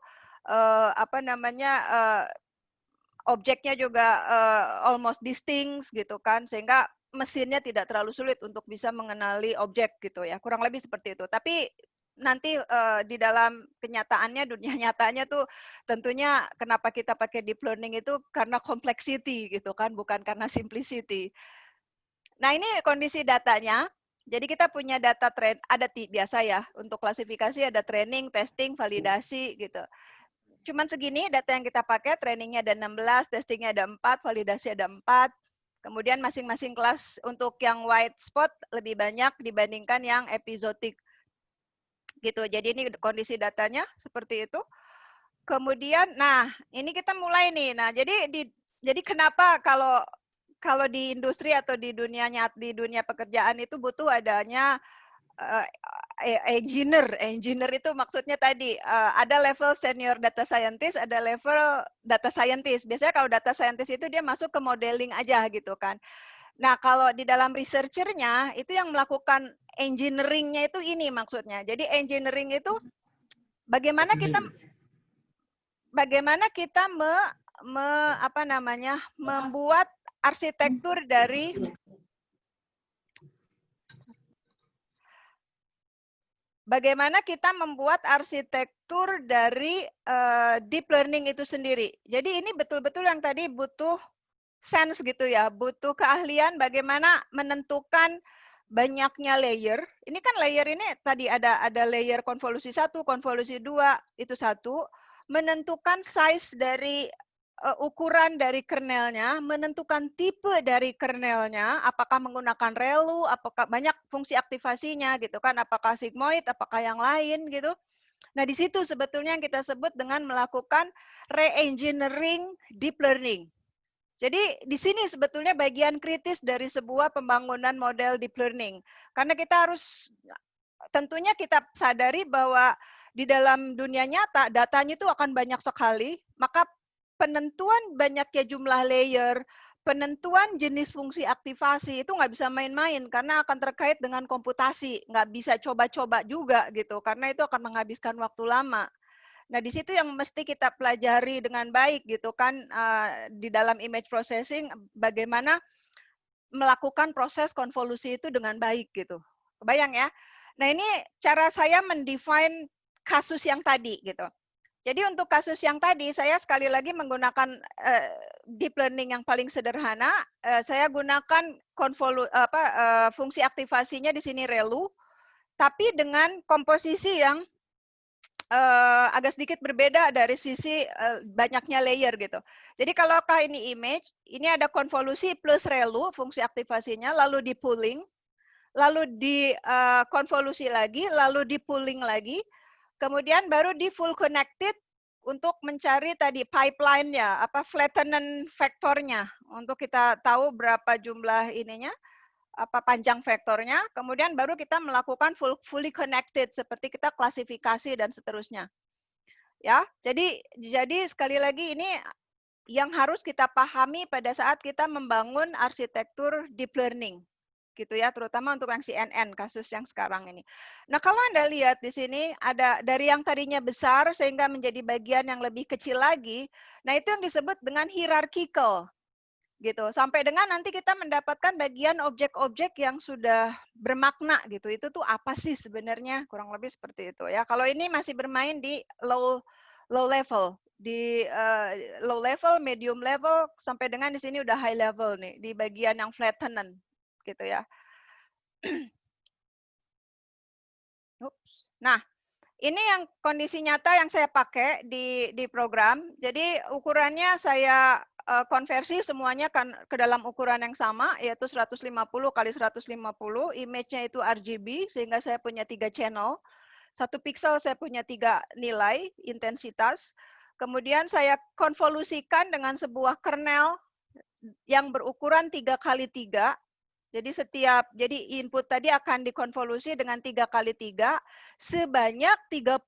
objeknya juga almost distinct, gitu kan, sehingga mesinnya tidak terlalu sulit untuk bisa mengenali objek, gitu ya. Kurang lebih seperti itu. Tapi nanti di dalam kenyataannya, dunia nyatanya tuh tentunya kenapa kita pakai deep learning itu karena complexity gitu kan, bukan karena simplicity. Nah, ini kondisi datanya. Jadi kita punya data biasa ya, untuk klasifikasi ada training, testing, validasi gitu. Cuman segini data yang kita pakai, trainingnya ada 16, testingnya ada 4, validasi ada 4. Kemudian masing-masing kelas untuk yang white spot lebih banyak dibandingkan yang episodic gitu. Jadi ini kondisi datanya seperti itu. Kemudian, nah ini kita mulai nih. Nah jadi kenapa kalau di industri atau di dunia pekerjaan itu butuh adanya engineer. Engineer itu maksudnya tadi ada level senior data scientist, ada level data scientist. Biasanya kalau data scientist itu dia masuk ke modeling aja gitu kan. Nah, kalau di dalam researchernya itu yang melakukan engineering-nya itu ini maksudnya. Jadi engineering itu bagaimana kita membuat arsitektur dari deep learning itu sendiri. Jadi ini betul-betul yang tadi butuh sense gitu ya, butuh keahlian bagaimana menentukan banyaknya layer. Ini kan layer ini tadi ada layer konvolusi 1, konvolusi 2, itu satu. Menentukan size dari ukuran dari kernelnya, menentukan tipe dari kernelnya, apakah menggunakan ReLU, apakah banyak fungsi aktivasinya gitu kan, apakah sigmoid, apakah yang lain gitu. Nah, di situ sebetulnya yang kita sebut dengan melakukan re-engineering deep learning. Jadi di sini sebetulnya bagian kritis dari sebuah pembangunan model deep learning. Karena tentunya kita sadari bahwa di dalam dunia nyata datanya itu akan banyak sekali, maka penentuan banyaknya jumlah layer, penentuan jenis fungsi aktivasi itu nggak bisa main-main karena akan terkait dengan komputasi, nggak bisa coba-coba juga gitu, karena itu akan menghabiskan waktu lama. Nah, di situ yang mesti kita pelajari dengan baik gitu kan, di dalam image processing bagaimana melakukan proses konvolusi itu dengan baik gitu. Kebayang ya? Nah, ini cara saya mendefine kasus yang tadi gitu. Jadi untuk kasus yang tadi, saya sekali lagi menggunakan deep learning yang paling sederhana. Saya gunakan fungsi aktivasinya di sini ReLU, tapi dengan komposisi yang agak sedikit berbeda dari sisi banyaknya layer gitu. Jadi kalaukah ini image, ini ada konvolusi plus ReLU, fungsi aktivasinya, lalu di pooling, lalu di konvolusi lagi, lalu di pooling lagi, kemudian baru di full connected untuk mencari tadi pipeline-nya, flattening vektornya, untuk kita tahu berapa jumlah ininya, panjang vektornya, kemudian baru kita melakukan fully connected, seperti kita klasifikasi dan seterusnya. Ya, jadi sekali lagi ini yang harus kita pahami pada saat kita membangun arsitektur deep learning. Gitu ya, terutama untuk yang CNN, kasus yang sekarang ini. Nah, kalau Anda lihat di sini ada dari yang tadinya besar sehingga menjadi bagian yang lebih kecil lagi. Nah, itu yang disebut dengan hierarchical. Gitu. Sampai dengan nanti kita mendapatkan bagian objek-objek yang sudah bermakna gitu. Itu tuh apa sih sebenarnya? Kurang lebih seperti itu ya. Kalau ini masih bermain di low level, di low level, medium level, sampai dengan di sini udah high level nih, di bagian yang flattening gitu ya. Ups. Nah, ini yang kondisi nyata yang saya pakai di program. Jadi ukurannya saya konversi semuanya kan ke dalam ukuran yang sama, yaitu 150 kali 150. Image-nya itu RGB, sehingga saya punya 3 channel. 1 pixel saya punya 3 nilai intensitas. Kemudian saya konvolusikan dengan sebuah kernel yang berukuran 3 kali 3. Jadi input tadi akan dikonvolusi dengan 3 kali 3 sebanyak 32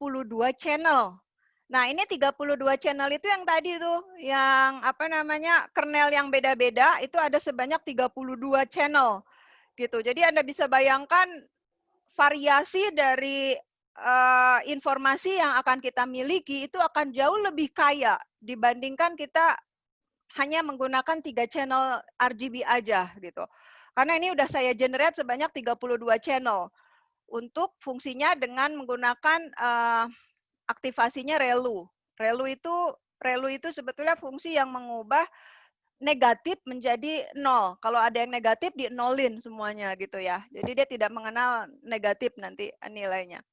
channel. Nah, ini 32 channel itu yang tadi tuh, yang kernel yang beda-beda itu ada sebanyak 32 channel. Gitu. Jadi Anda bisa bayangkan variasi dari informasi yang akan kita miliki itu akan jauh lebih kaya dibandingkan kita hanya menggunakan 3 channel RGB aja gitu. Karena ini udah saya generate sebanyak 32 channel untuk fungsinya dengan menggunakan aktivasinya ReLU. ReLU itu sebetulnya fungsi yang mengubah negatif menjadi 0. Kalau ada yang negatif di nolin semuanya gitu ya. Jadi dia tidak mengenal negatif nanti nilainya.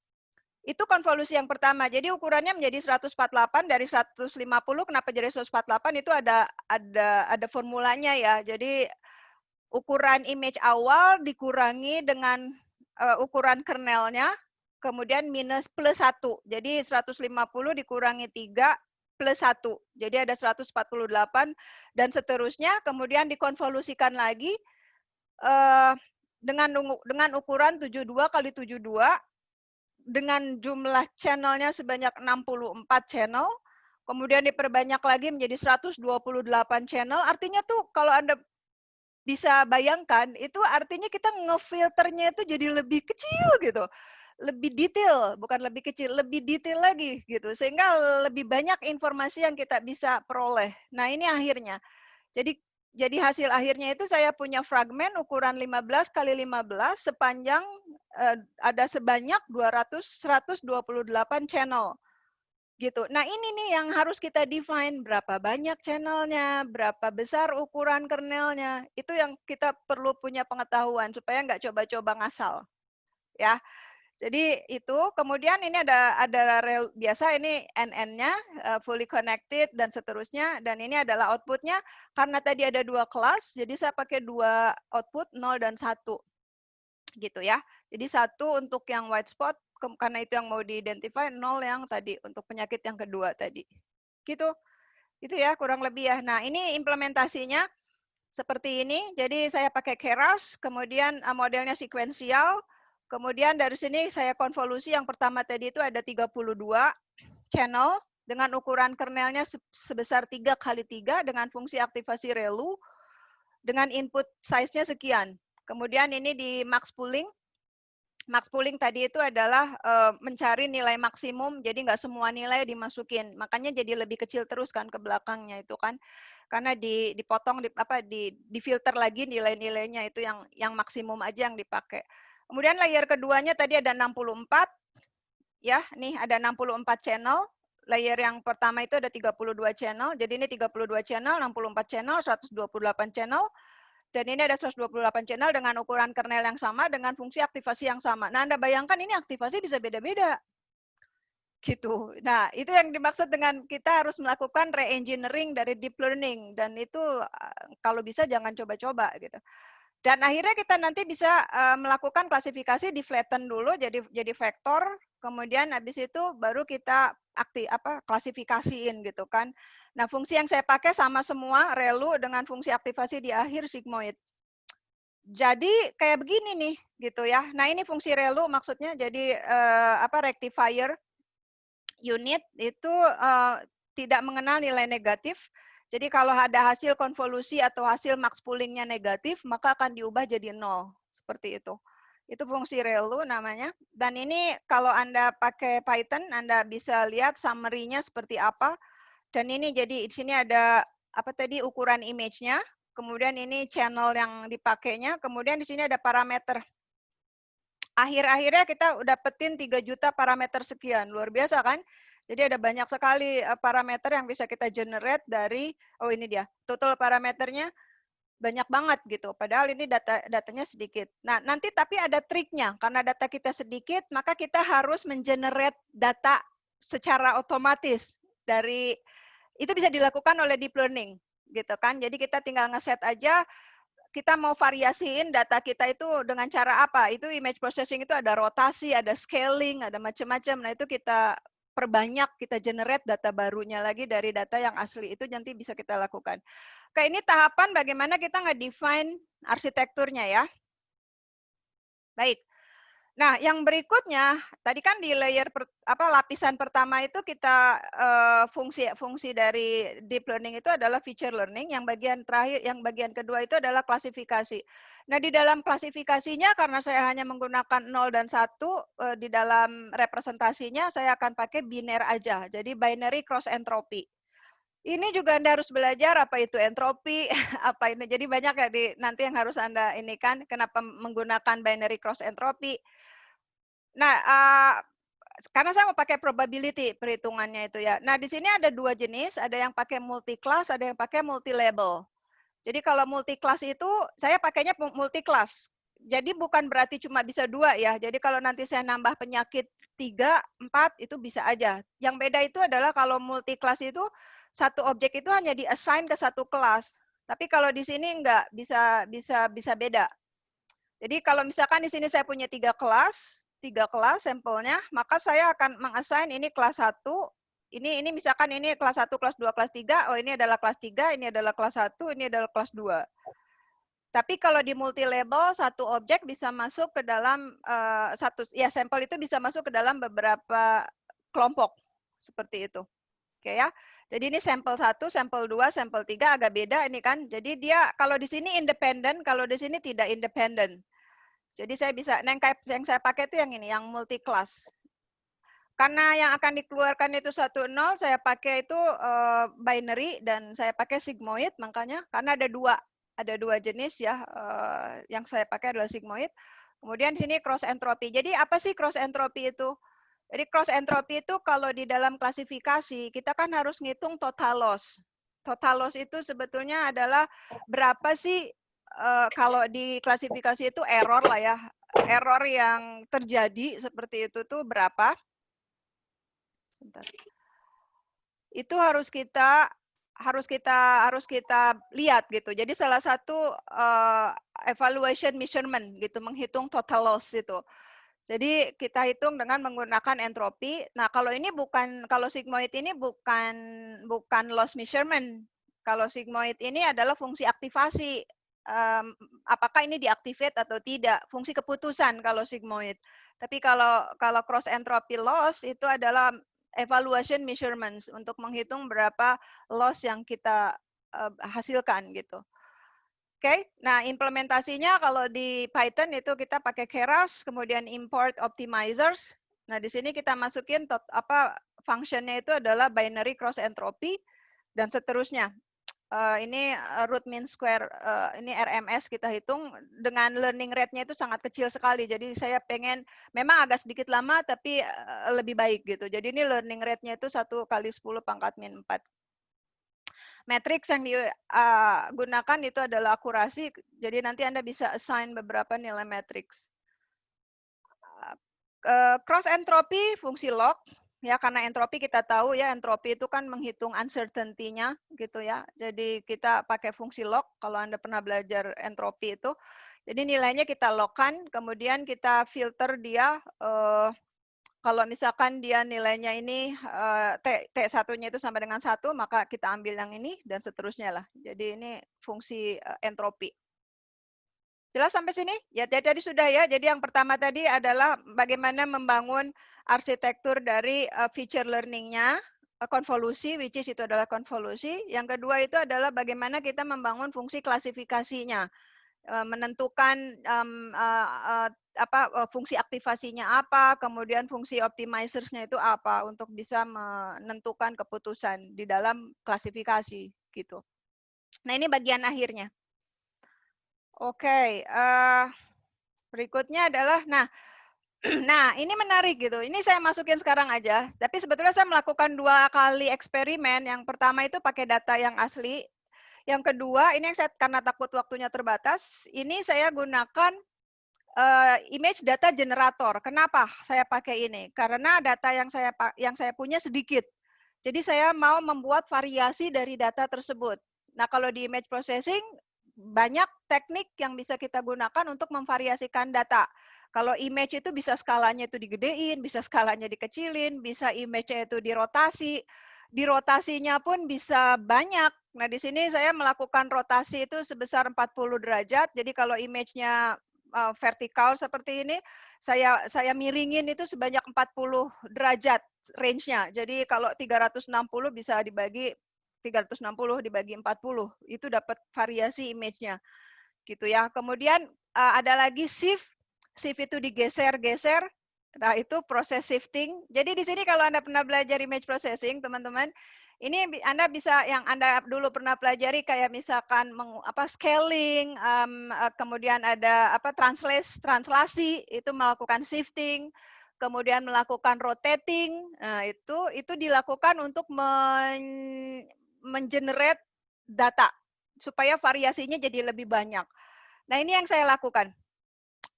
Itu konvolusi yang pertama. Jadi ukurannya menjadi 148 dari 150. Kenapa jadi 148? Itu ada formulanya ya. Jadi ukuran image awal dikurangi dengan ukuran kernelnya, kemudian minus plus 1. Jadi 150 dikurangi 3 plus 1. Jadi ada 148 dan seterusnya. Kemudian dikonvolusikan lagi dengan ukuran 72 kali 72 dengan jumlah channelnya sebanyak 64 channel. Kemudian diperbanyak lagi menjadi 128 channel. Artinya tuh kalau Anda bisa bayangkan, itu artinya kita ngefilternya itu jadi lebih kecil gitu. Lebih detail, bukan lebih kecil, lebih detail lagi gitu. Sehingga lebih banyak informasi yang kita bisa peroleh. Nah, ini akhirnya. Jadi hasil akhirnya itu saya punya fragmen ukuran 15 kali 15 sepanjang ada sebanyak 128 channel. Gitu. Nah, ini nih yang harus kita define berapa banyak channelnya, berapa besar ukuran kernelnya. Itu yang kita perlu punya pengetahuan supaya nggak coba-coba ngasal. Ya. Jadi itu, kemudian ini ada biasa ini NN-nya, fully connected dan seterusnya, dan ini adalah output-nya. Karena tadi ada 2 kelas, jadi saya pakai 2 output, 0 dan 1. Gitu ya. Jadi 1 untuk yang white spot, karena itu yang mau di-identify, 0 yang tadi untuk penyakit yang kedua tadi. Gitu. Itu ya kurang lebih ya. Nah, ini implementasinya seperti ini. Jadi saya pakai Keras, kemudian modelnya sekuensial. Kemudian dari sini saya konvolusi yang pertama tadi itu ada 32 channel dengan ukuran kernelnya sebesar 3 kali 3 dengan fungsi aktivasi ReLU dengan input size-nya sekian. Kemudian ini di max pooling. Max pooling tadi itu adalah mencari nilai maksimum, jadi nggak semua nilai dimasukin. Makanya jadi lebih kecil terus kan ke belakangnya itu kan. Karena dipotong, difilter lagi nilai-nilainya itu yang maksimum aja yang dipakai. Kemudian layer keduanya tadi ada 64, ya, nih ada 64 channel. layer yang pertama itu ada 32 channel. Jadi ini 32 channel, 64 channel, 128 channel. Dan ini ada 128 channel dengan ukuran kernel yang sama, dengan fungsi aktivasi yang sama. Nah, Anda bayangkan ini aktivasi bisa beda-beda. Gitu. Nah, itu yang dimaksud dengan kita harus melakukan re-engineering dari deep learning. Dan itu kalau bisa jangan coba-coba gitu. Dan akhirnya kita nanti bisa melakukan klasifikasi di flatten dulu jadi vektor, kemudian habis itu baru kita klasifikasiin gitu kan. Nah, fungsi yang saya pakai sama semua, relu dengan fungsi aktivasi di akhir sigmoid. Jadi kayak begini nih gitu ya. Nah, ini fungsi relu maksudnya jadi rectifier unit itu tidak mengenal nilai negatif. Jadi kalau ada hasil konvolusi atau hasil max poolingnya negatif, maka akan diubah jadi 0. Seperti itu. Itu fungsi relu namanya. Dan ini kalau Anda pakai Python, Anda bisa lihat summary-nya seperti apa. Dan ini jadi di sini ada ukuran image-nya. Kemudian ini channel yang dipakainya. Kemudian di sini ada parameter. Akhir-akhirnya kita udah dapetin 3 juta parameter sekian. Luar biasa kan? Jadi ada banyak sekali parameter yang bisa kita generate dari, oh ini dia, total parameternya banyak banget gitu. Padahal ini datanya sedikit. Nah, nanti tapi ada triknya. Karena data kita sedikit, maka kita harus mengenerate data secara otomatis. Itu bisa dilakukan oleh deep learning. Gitu kan. Jadi kita tinggal ngeset aja, kita mau variasiin data kita itu dengan cara apa. Itu image processing itu ada rotasi, ada scaling, ada macam-macam. Nah, itu kita perbanyak, kita generate data barunya lagi dari data yang asli. Itu nanti bisa kita lakukan. Oke, ini tahapan bagaimana kita nge-define arsitekturnya ya. Baik. Nah, yang berikutnya, tadi kan di layer lapisan pertama itu kita fungsi dari deep learning itu adalah feature learning, yang bagian terakhir, yang bagian kedua itu adalah klasifikasi. Nah, di dalam klasifikasinya karena saya hanya menggunakan 0 dan 1 di dalam representasinya saya akan pakai biner aja. Jadi binary cross entropy. Ini juga Anda harus belajar apa itu entropi, apa ini. Jadi banyak ya nanti yang harus Anda ini kan kenapa menggunakan binary cross entropy. Nah, karena saya mau pakai probability perhitungannya itu ya. Nah, di sini ada 2 jenis, ada yang pakai multi class, ada yang pakai multi label. Jadi kalau multi class itu saya pakainya multi class. Jadi bukan berarti cuma bisa 2 ya. Jadi kalau nanti saya nambah penyakit 3, 4 itu bisa aja. Yang beda itu adalah kalau multi class itu satu objek itu hanya di-assign ke satu kelas. Tapi kalau di sini enggak, bisa beda. Jadi kalau misalkan di sini saya punya 3 kelas sampelnya, maka saya akan meng-assign ini kelas 1, ini misalkan ini kelas 1, kelas 2, kelas 3, oh ini adalah kelas 3, ini adalah kelas 1, ini adalah kelas 2. Tapi kalau di multi label, satu objek bisa masuk ke dalam sampel itu bisa masuk ke dalam beberapa kelompok. Seperti itu. Oke ya. Jadi ini sampel 1, sampel 2, sampel 3 agak beda ini kan. Jadi dia kalau di sini independen, kalau di sini tidak independen. Jadi saya bisa, yang saya pakai itu yang ini, yang multi class. Karena yang akan dikeluarkan itu 1, 0, saya pakai itu binary dan saya pakai sigmoid, makanya karena ada dua jenis ya, yang saya pakai adalah sigmoid. Kemudian di sini cross entropy. Jadi apa sih cross entropy itu? Jadi cross entropy itu kalau di dalam klasifikasi kita kan harus ngitung total loss. Total loss itu sebetulnya adalah berapa sih kalau di klasifikasi itu error lah ya. Error yang terjadi seperti itu tuh berapa? Sebentar. Itu harus kita lihat gitu. Jadi salah satu evaluation measurement gitu, menghitung total loss itu. Jadi kita hitung dengan menggunakan entropi. Nah, kalau sigmoid ini bukan loss measurement. Kalau sigmoid ini adalah fungsi aktivasi. Apakah ini diaktifate atau tidak? Fungsi keputusan kalau sigmoid. Tapi kalau cross entropy loss itu adalah evaluation measurements untuk menghitung berapa loss yang kita hasilkan gitu. Oke, nah implementasinya kalau di Python itu kita pakai Keras, kemudian import optimizers. Nah di sini kita masukin functionnya itu adalah binary cross entropy dan seterusnya. ini root mean square, ini RMS kita hitung dengan learning rate-nya itu sangat kecil sekali. Jadi saya pengen memang agak sedikit lama tapi lebih baik gitu. Jadi ini learning rate-nya itu 1 kali 10 pangkat min 4. Matriks yang digunakan itu adalah akurasi. Jadi nanti Anda bisa assign beberapa nilai matriks. Cross entropy fungsi log. Ya, karena entropi kita tahu ya, entropi itu kan menghitung uncertainty-nya gitu ya. Jadi kita pakai fungsi log kalau Anda pernah belajar entropi itu. Jadi nilainya kita logkan, kemudian kita filter dia kalau misalkan dia nilainya ini T1-nya itu sama dengan 1, maka kita ambil yang ini dan seterusnya lah. Jadi ini fungsi entropi. Jelas sampai sini? Ya, jadi sudah ya. Jadi yang pertama tadi adalah bagaimana membangun arsitektur dari feature learning-nya, konvolusi, which is itu adalah konvolusi. Yang kedua itu adalah bagaimana kita membangun fungsi klasifikasinya, menentukan fungsi aktivasinya apa, kemudian fungsi optimizers-nya itu apa untuk bisa menentukan keputusan di dalam klasifikasi gitu. Nah, ini bagian akhirnya. Oke, berikutnya adalah, nah ini menarik gitu. Ini saya masukin sekarang aja. Tapi sebetulnya saya melakukan 2 kali eksperimen. Yang pertama itu pakai data yang asli. Yang kedua, ini yang saya karena takut waktunya terbatas, ini saya gunakan image data generator. Kenapa saya pakai ini? Karena data yang saya punya sedikit. Jadi saya mau membuat variasi dari data tersebut. Nah, kalau di image processing banyak teknik yang bisa kita gunakan untuk memvariasikan data. Kalau image itu bisa skalanya itu digedein, bisa skalanya dikecilin, bisa image-nya itu dirotasi. Dirotasinya pun bisa banyak. Nah, di sini saya melakukan rotasi itu sebesar 40 derajat. Jadi kalau image-nya vertikal seperti ini, saya miringin itu sebanyak 40 derajat range-nya. Jadi kalau 360 bisa dibagi 360 dibagi 40, itu dapat variasi image-nya. Gitu ya. Kemudian ada lagi shift. Shift itu digeser-geser. Nah, itu proses shifting. Jadi di sini kalau Anda pernah belajar image processing, teman-teman, ini Anda bisa yang Anda dulu pernah pelajari kayak misalkan scaling, kemudian ada translasi, itu melakukan shifting, kemudian melakukan rotating. Nah, itu dilakukan untuk mengenerate data supaya variasinya jadi lebih banyak. Nah, ini yang saya lakukan.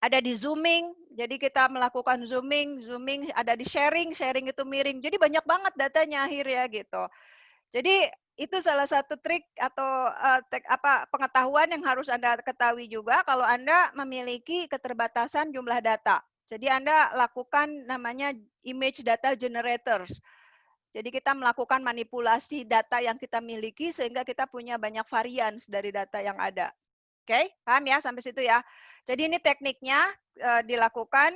Ada di zooming, jadi kita melakukan zooming ada di sharing itu miring. Jadi banyak banget datanya akhirnya gitu. Jadi itu salah satu trik atau pengetahuan yang harus Anda ketahui juga kalau Anda memiliki keterbatasan jumlah data. Jadi Anda lakukan namanya image data generators. Jadi kita melakukan manipulasi data yang kita miliki sehingga kita punya banyak varians dari data yang ada. Oke, paham ya sampai situ ya. Jadi ini tekniknya dilakukan,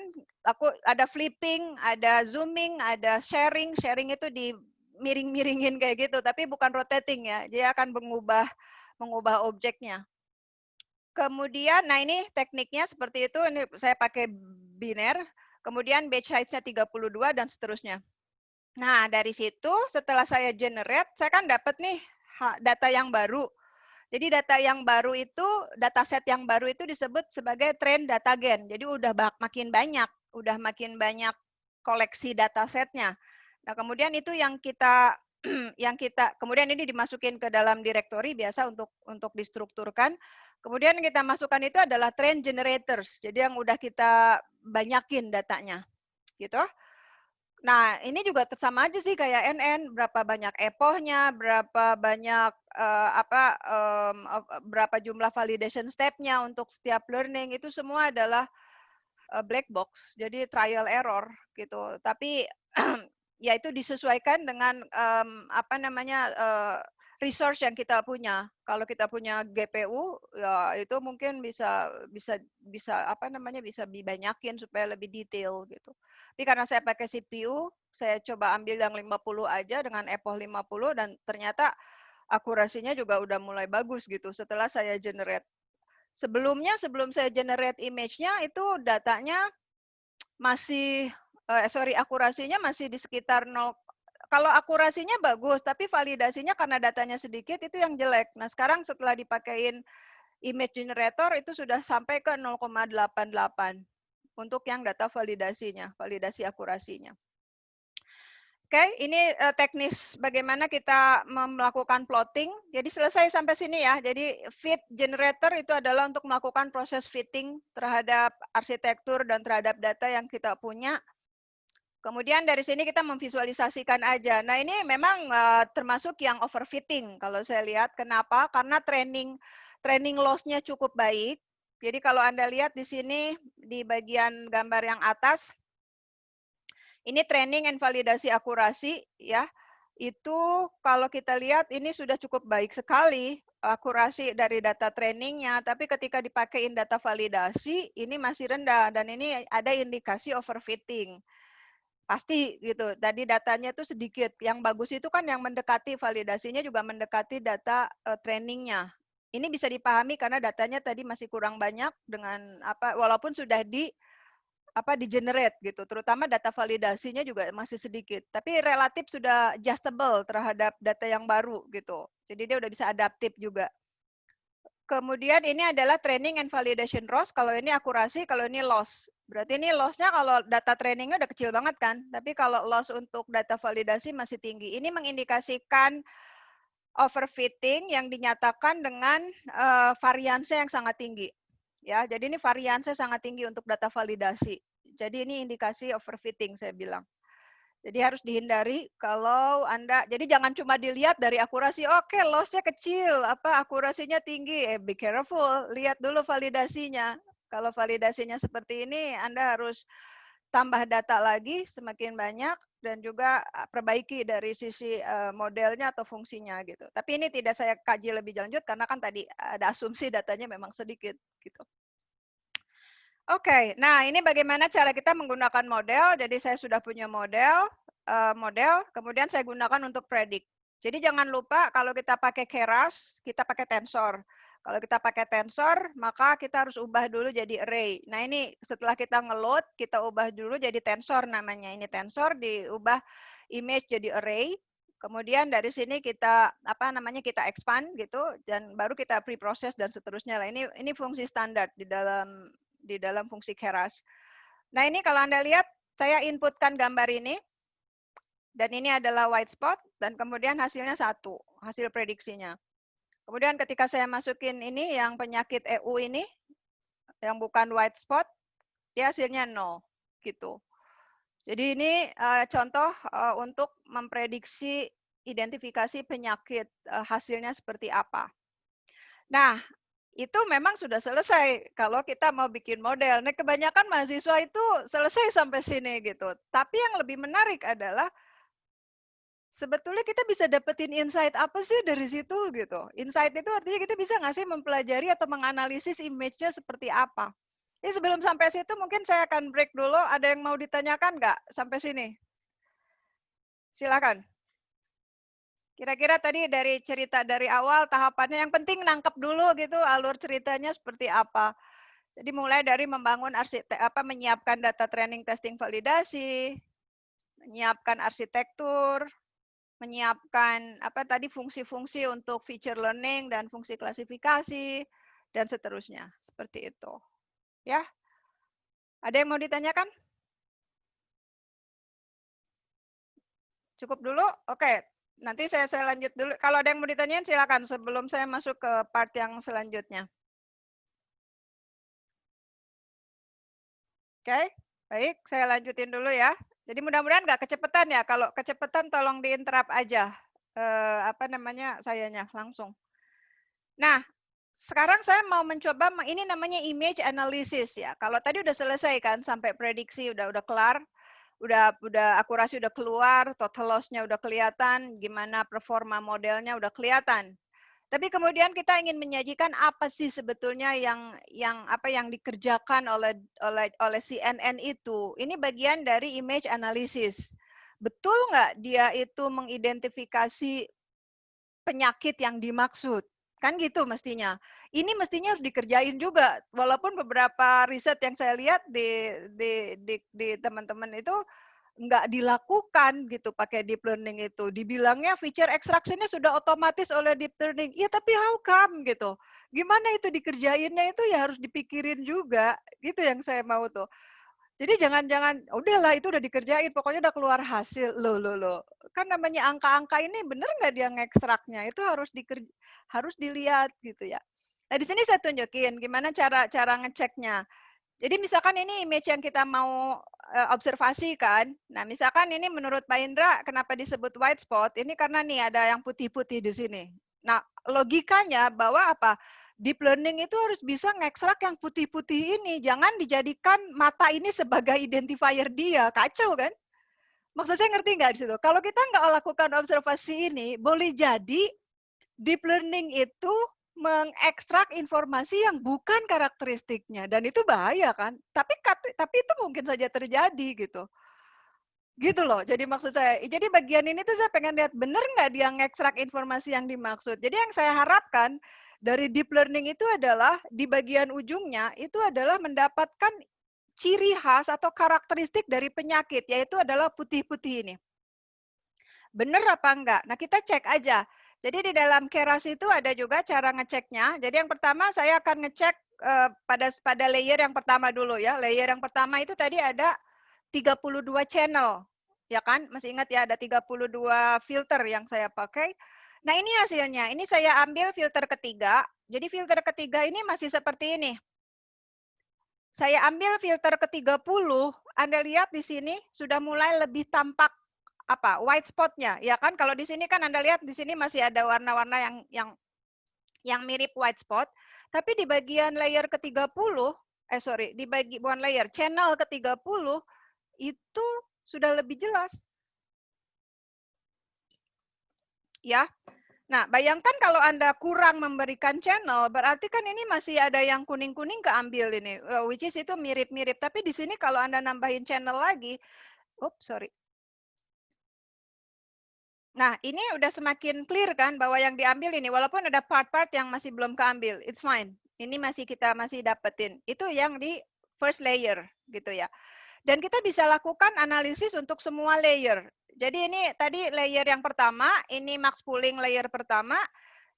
ada flipping, ada zooming, ada sharing. Sharing itu di miring-miringin kayak gitu, tapi bukan rotating ya. Dia akan mengubah objeknya. Kemudian, nah ini tekniknya seperti itu. Ini saya pakai biner. Kemudian batch size-nya 32 dan seterusnya. Nah, dari situ setelah saya generate, saya kan dapat nih data yang baru. Jadi data yang baru itu, dataset yang baru itu disebut sebagai train data gen. Jadi udah makin banyak koleksi datasetnya. Nah, kemudian itu yang kita kemudian ini dimasukin ke dalam directory biasa untuk distrukturkan. Kemudian kita masukkan itu adalah train generators. Jadi yang udah kita banyakin datanya. Gitu. Nah, ini juga sama aja sih kayak NN, berapa banyak epochnya, berapa banyak berapa jumlah validation step-nya untuk setiap learning, itu semua adalah black box, jadi trial error gitu. Tapi ya itu disesuaikan dengan resource yang kita punya. Kalau kita punya GPU, ya itu mungkin bisa dibanyakin supaya lebih detail gitu. Tapi karena saya pakai CPU, saya coba ambil yang 50 aja dengan epoch 50 dan ternyata akurasinya juga udah mulai bagus gitu setelah saya generate. Sebelum saya generate image-nya itu datanya masih akurasinya masih di sekitar kalau akurasinya bagus, tapi validasinya karena datanya sedikit itu yang jelek. Nah, sekarang setelah dipakein image generator itu sudah sampai ke 0,88 untuk yang data validasinya, validasi akurasinya. Oke, ini teknis bagaimana kita melakukan plotting. Jadi selesai sampai sini ya. Jadi fit generator itu adalah untuk melakukan proses fitting terhadap arsitektur dan terhadap data yang kita punya. Kemudian dari sini kita memvisualisasikan aja. Nah, ini memang termasuk yang overfitting kalau saya lihat. Kenapa? Karena training loss-nya cukup baik. Jadi kalau Anda lihat di sini di bagian gambar yang atas, ini training and validasi akurasi ya. Itu kalau kita lihat ini sudah cukup baik sekali akurasi dari data trainingnya, tapi ketika dipakein data validasi ini masih rendah dan ini ada indikasi overfitting. Pasti gitu. Tadi datanya itu sedikit. Yang bagus itu kan yang mendekati validasinya juga mendekati data trainingnya. Ini bisa dipahami karena datanya tadi masih kurang banyak dengan apa walaupun sudah di generate gitu, terutama data validasinya juga masih sedikit, tapi relatif sudah adjustable terhadap data yang baru gitu. Jadi dia udah bisa adaptif juga. Kemudian ini adalah training and validation loss, kalau ini akurasi, kalau ini loss. Berarti ini loss-nya kalau data trainingnya udah kecil banget kan, tapi kalau loss untuk data validasi masih tinggi. Ini mengindikasikan overfitting yang dinyatakan dengan variansi yang sangat tinggi. Ya, jadi ini variansi sangat tinggi untuk data validasi. Jadi ini indikasi overfitting saya bilang. Jadi harus dihindari kalau Anda, jadi jangan cuma dilihat dari akurasi, oke loss-nya kecil, apa akurasinya tinggi, be careful, lihat dulu validasinya. Kalau validasinya seperti ini, Anda harus tambah data lagi semakin banyak dan juga perbaiki dari sisi modelnya atau fungsinya gitu. Tapi ini tidak saya kaji lebih lanjut karena kan tadi ada asumsi datanya memang sedikit gitu. Oke, nah ini bagaimana cara kita menggunakan model. Jadi saya sudah punya model, kemudian saya gunakan untuk predict. Jadi jangan lupa kalau kita pakai Keras, kita pakai tensor. Kalau kita pakai tensor, maka kita harus ubah dulu jadi array. Nah ini setelah kita ngeload, kita ubah dulu jadi tensor namanya. Ini tensor diubah image jadi array. Kemudian dari sini kita kita expand gitu dan baru kita preprocess dan seterusnya lah. Ini fungsi standar di dalam fungsi Keras. Nah ini kalau Anda lihat, saya inputkan gambar ini, dan ini adalah white spot, dan kemudian hasilnya 1, hasil prediksinya. Kemudian ketika saya masukin ini, yang penyakit EU ini, yang bukan white spot, dia hasilnya 0, gitu. Jadi ini contoh untuk memprediksi identifikasi penyakit, hasilnya seperti apa. Nah, itu memang sudah selesai kalau kita mau bikin model. Nah, kebanyakan mahasiswa itu selesai sampai sini gitu. Tapi yang lebih menarik adalah sebetulnya kita bisa dapetin insight apa sih dari situ gitu. Insight itu artinya kita bisa nggak sih mempelajari atau menganalisis image-nya seperti apa. Jadi sebelum sampai situ mungkin saya akan break dulu. Ada yang mau ditanyakan nggak sampai sini? Silakan. Kira-kira tadi dari cerita dari awal tahapannya yang penting nangkep dulu gitu alur ceritanya seperti apa. Jadi mulai dari membangun menyiapkan data training, testing, validasi, menyiapkan arsitektur, menyiapkan fungsi-fungsi untuk feature learning dan fungsi klasifikasi dan seterusnya. Seperti itu. Ya. Ada yang mau ditanyakan? Cukup dulu? Oke. Nanti saya lanjut dulu. Kalau ada yang mau ditanyain silakan sebelum saya masuk ke part yang selanjutnya. Oke, baik, saya lanjutin dulu ya. Jadi mudah-mudahan nggak kecepatan ya. Kalau kecepatan tolong diinterrupt aja. Sayanya langsung. Nah, sekarang saya mau mencoba, ini namanya image analysis ya. Kalau tadi udah selesai kan, sampai prediksi udah kelar, udah akurasi udah keluar, total loss-nya udah kelihatan, gimana performa modelnya udah kelihatan. Tapi kemudian kita ingin menyajikan apa sih sebetulnya yang dikerjakan oleh CNN itu. Ini bagian dari image analysis. Betul nggak dia itu mengidentifikasi penyakit yang dimaksud? Kan gitu mestinya. Ini mestinya harus dikerjain juga. Walaupun beberapa riset yang saya lihat di teman-teman itu nggak dilakukan gitu pakai deep learning itu. Dibilangnya feature extraction-nya sudah otomatis oleh deep learning. Ya tapi how come gitu. Gimana itu dikerjainnya itu ya harus dipikirin juga. Gitu yang saya mau tuh. Jadi jangan-jangan udahlah itu udah dikerjain, pokoknya udah keluar hasil. Loh. Kan namanya angka-angka ini bener nggak dia ngekstraknya? Itu harus dilihat gitu ya. Nah, di sini saya tunjukin gimana cara ngeceknya. Jadi misalkan ini image yang kita mau observasi kan. Nah, misalkan ini menurut Pak Indra kenapa disebut white spot? Ini karena nih ada yang putih-putih di sini. Nah, logikanya bahwa apa? Deep learning itu harus bisa ngekstrak yang putih-putih ini. Jangan dijadikan mata ini sebagai identifier dia. Kacau kan? Maksud saya ngerti nggak di situ? Kalau kita nggak lakukan observasi ini, boleh jadi deep learning itu mengekstrak informasi yang bukan karakteristiknya dan itu bahaya kan? Tapi itu mungkin saja terjadi gitu. Gitu loh. Jadi maksud saya, jadi bagian ini tuh saya pengen lihat bener nggak dia ngekstrak informasi yang dimaksud. Jadi yang saya harapkan dari deep learning itu adalah di bagian ujungnya itu adalah mendapatkan ciri khas atau karakteristik dari penyakit, yaitu adalah putih-putih ini. Bener apa enggak? Nah, kita cek aja. Jadi di dalam Keras itu ada juga cara ngeceknya. Jadi yang pertama saya akan ngecek pada layer yang pertama dulu ya. Layer yang pertama itu tadi ada 32 channel. Ya kan? Masih ingat ya ada 32 filter yang saya pakai. Nah, ini hasilnya. Ini saya ambil filter ketiga. Jadi filter ketiga ini masih seperti ini. Saya ambil filter ke-30, Anda lihat di sini sudah mulai lebih tampak apa? White spot-nya. Ya kan kalau di sini kan Anda lihat di sini masih ada warna-warna yang mirip white spot, tapi di bagian layer ke-30 di bukan layer, channel ke-30 itu sudah lebih jelas. Ya. Nah, bayangkan kalau Anda kurang memberikan channel, berarti kan ini masih ada yang kuning-kuning keambil ini, which is itu mirip-mirip. Tapi di sini kalau Anda nambahin channel lagi, sorry. Nah, ini udah semakin clear kan bahwa yang diambil ini, walaupun ada part-part yang masih belum keambil, it's fine. Ini kita masih dapetin. Itu yang di first layer, gitu ya. Dan kita bisa lakukan analisis untuk semua layer. Jadi ini tadi layer yang pertama, ini max pooling layer pertama,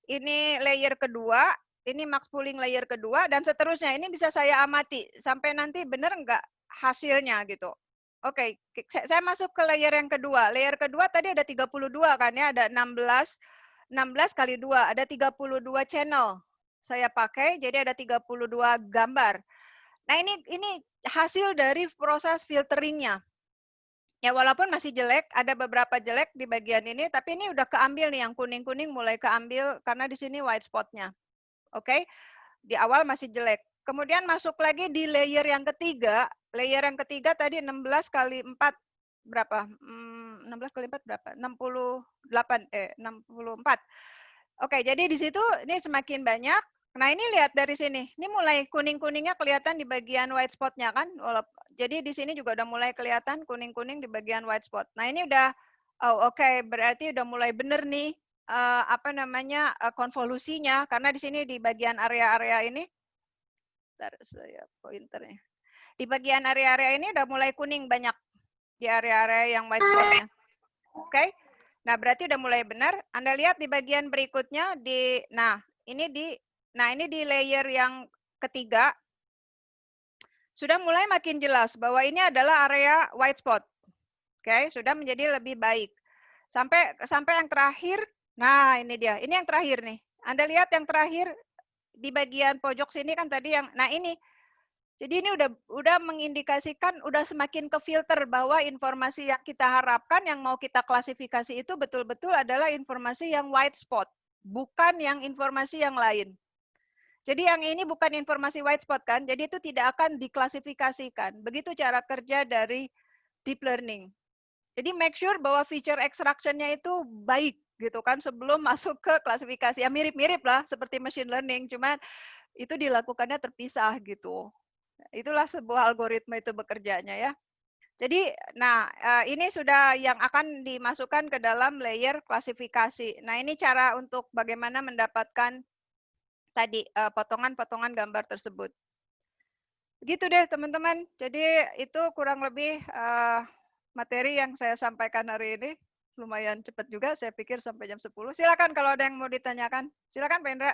ini layer kedua, ini max pooling layer kedua, dan seterusnya. Ini bisa saya amati sampai nanti benar nggak hasilnya gitu. Oke, saya masuk ke layer yang kedua. Layer kedua tadi ada 32 kan ya, ada 16 kali 2, ada 32 channel. Saya pakai, jadi ada 32 gambar. Nah, ini hasil dari proses filteringnya. Ya, walaupun masih jelek, ada beberapa jelek di bagian ini, tapi ini udah keambil nih, yang kuning-kuning mulai keambil karena di sini white spot-nya. Oke, di awal masih jelek. Kemudian masuk lagi di layer yang ketiga. Layer yang ketiga tadi 16 kali 4 berapa? 16 kali 4 berapa? 64. Oke, jadi di situ ini semakin banyak. Nah, ini lihat dari sini. Ini mulai kuning-kuningnya kelihatan di bagian white spot-nya kan. Jadi di sini juga udah mulai kelihatan kuning-kuning di bagian white spot. Nah, ini udah oke, berarti udah mulai bener nih konvolusinya, karena di sini di bagian area-area ini, saya pointernya. Di bagian area-area ini udah mulai kuning banyak di area-area yang white spot-nya. Oke. Nah, berarti udah mulai benar. Anda lihat di bagian berikutnya ini di layer yang ketiga sudah mulai makin jelas bahwa ini adalah area white spot. Oke, sudah menjadi lebih baik. Sampai yang terakhir, nah ini dia. Ini yang terakhir nih. Anda lihat yang terakhir di bagian pojok sini kan tadi ini. Jadi ini udah mengindikasikan, udah semakin ke filter bahwa informasi yang kita harapkan, yang mau kita klasifikasi itu betul-betul adalah informasi yang white spot, bukan yang informasi yang lain. Jadi yang ini bukan informasi white spot kan, jadi itu tidak akan diklasifikasikan. Begitu cara kerja dari deep learning. Jadi make sure bahwa feature extraction-nya itu baik gitu kan sebelum masuk ke klasifikasi. Ya mirip-mirip lah seperti machine learning, cuman itu dilakukannya terpisah gitu. Itulah sebuah algoritma itu bekerjanya ya. Jadi, ini sudah yang akan dimasukkan ke dalam layer klasifikasi. Nah, ini cara untuk bagaimana mendapatkan tadi potongan-potongan gambar tersebut. Begitu deh teman-teman. Jadi itu kurang lebih materi yang saya sampaikan hari ini. Lumayan cepat juga, saya pikir sampai jam 10. Silakan kalau ada yang mau ditanyakan. Silakan Pak Indra.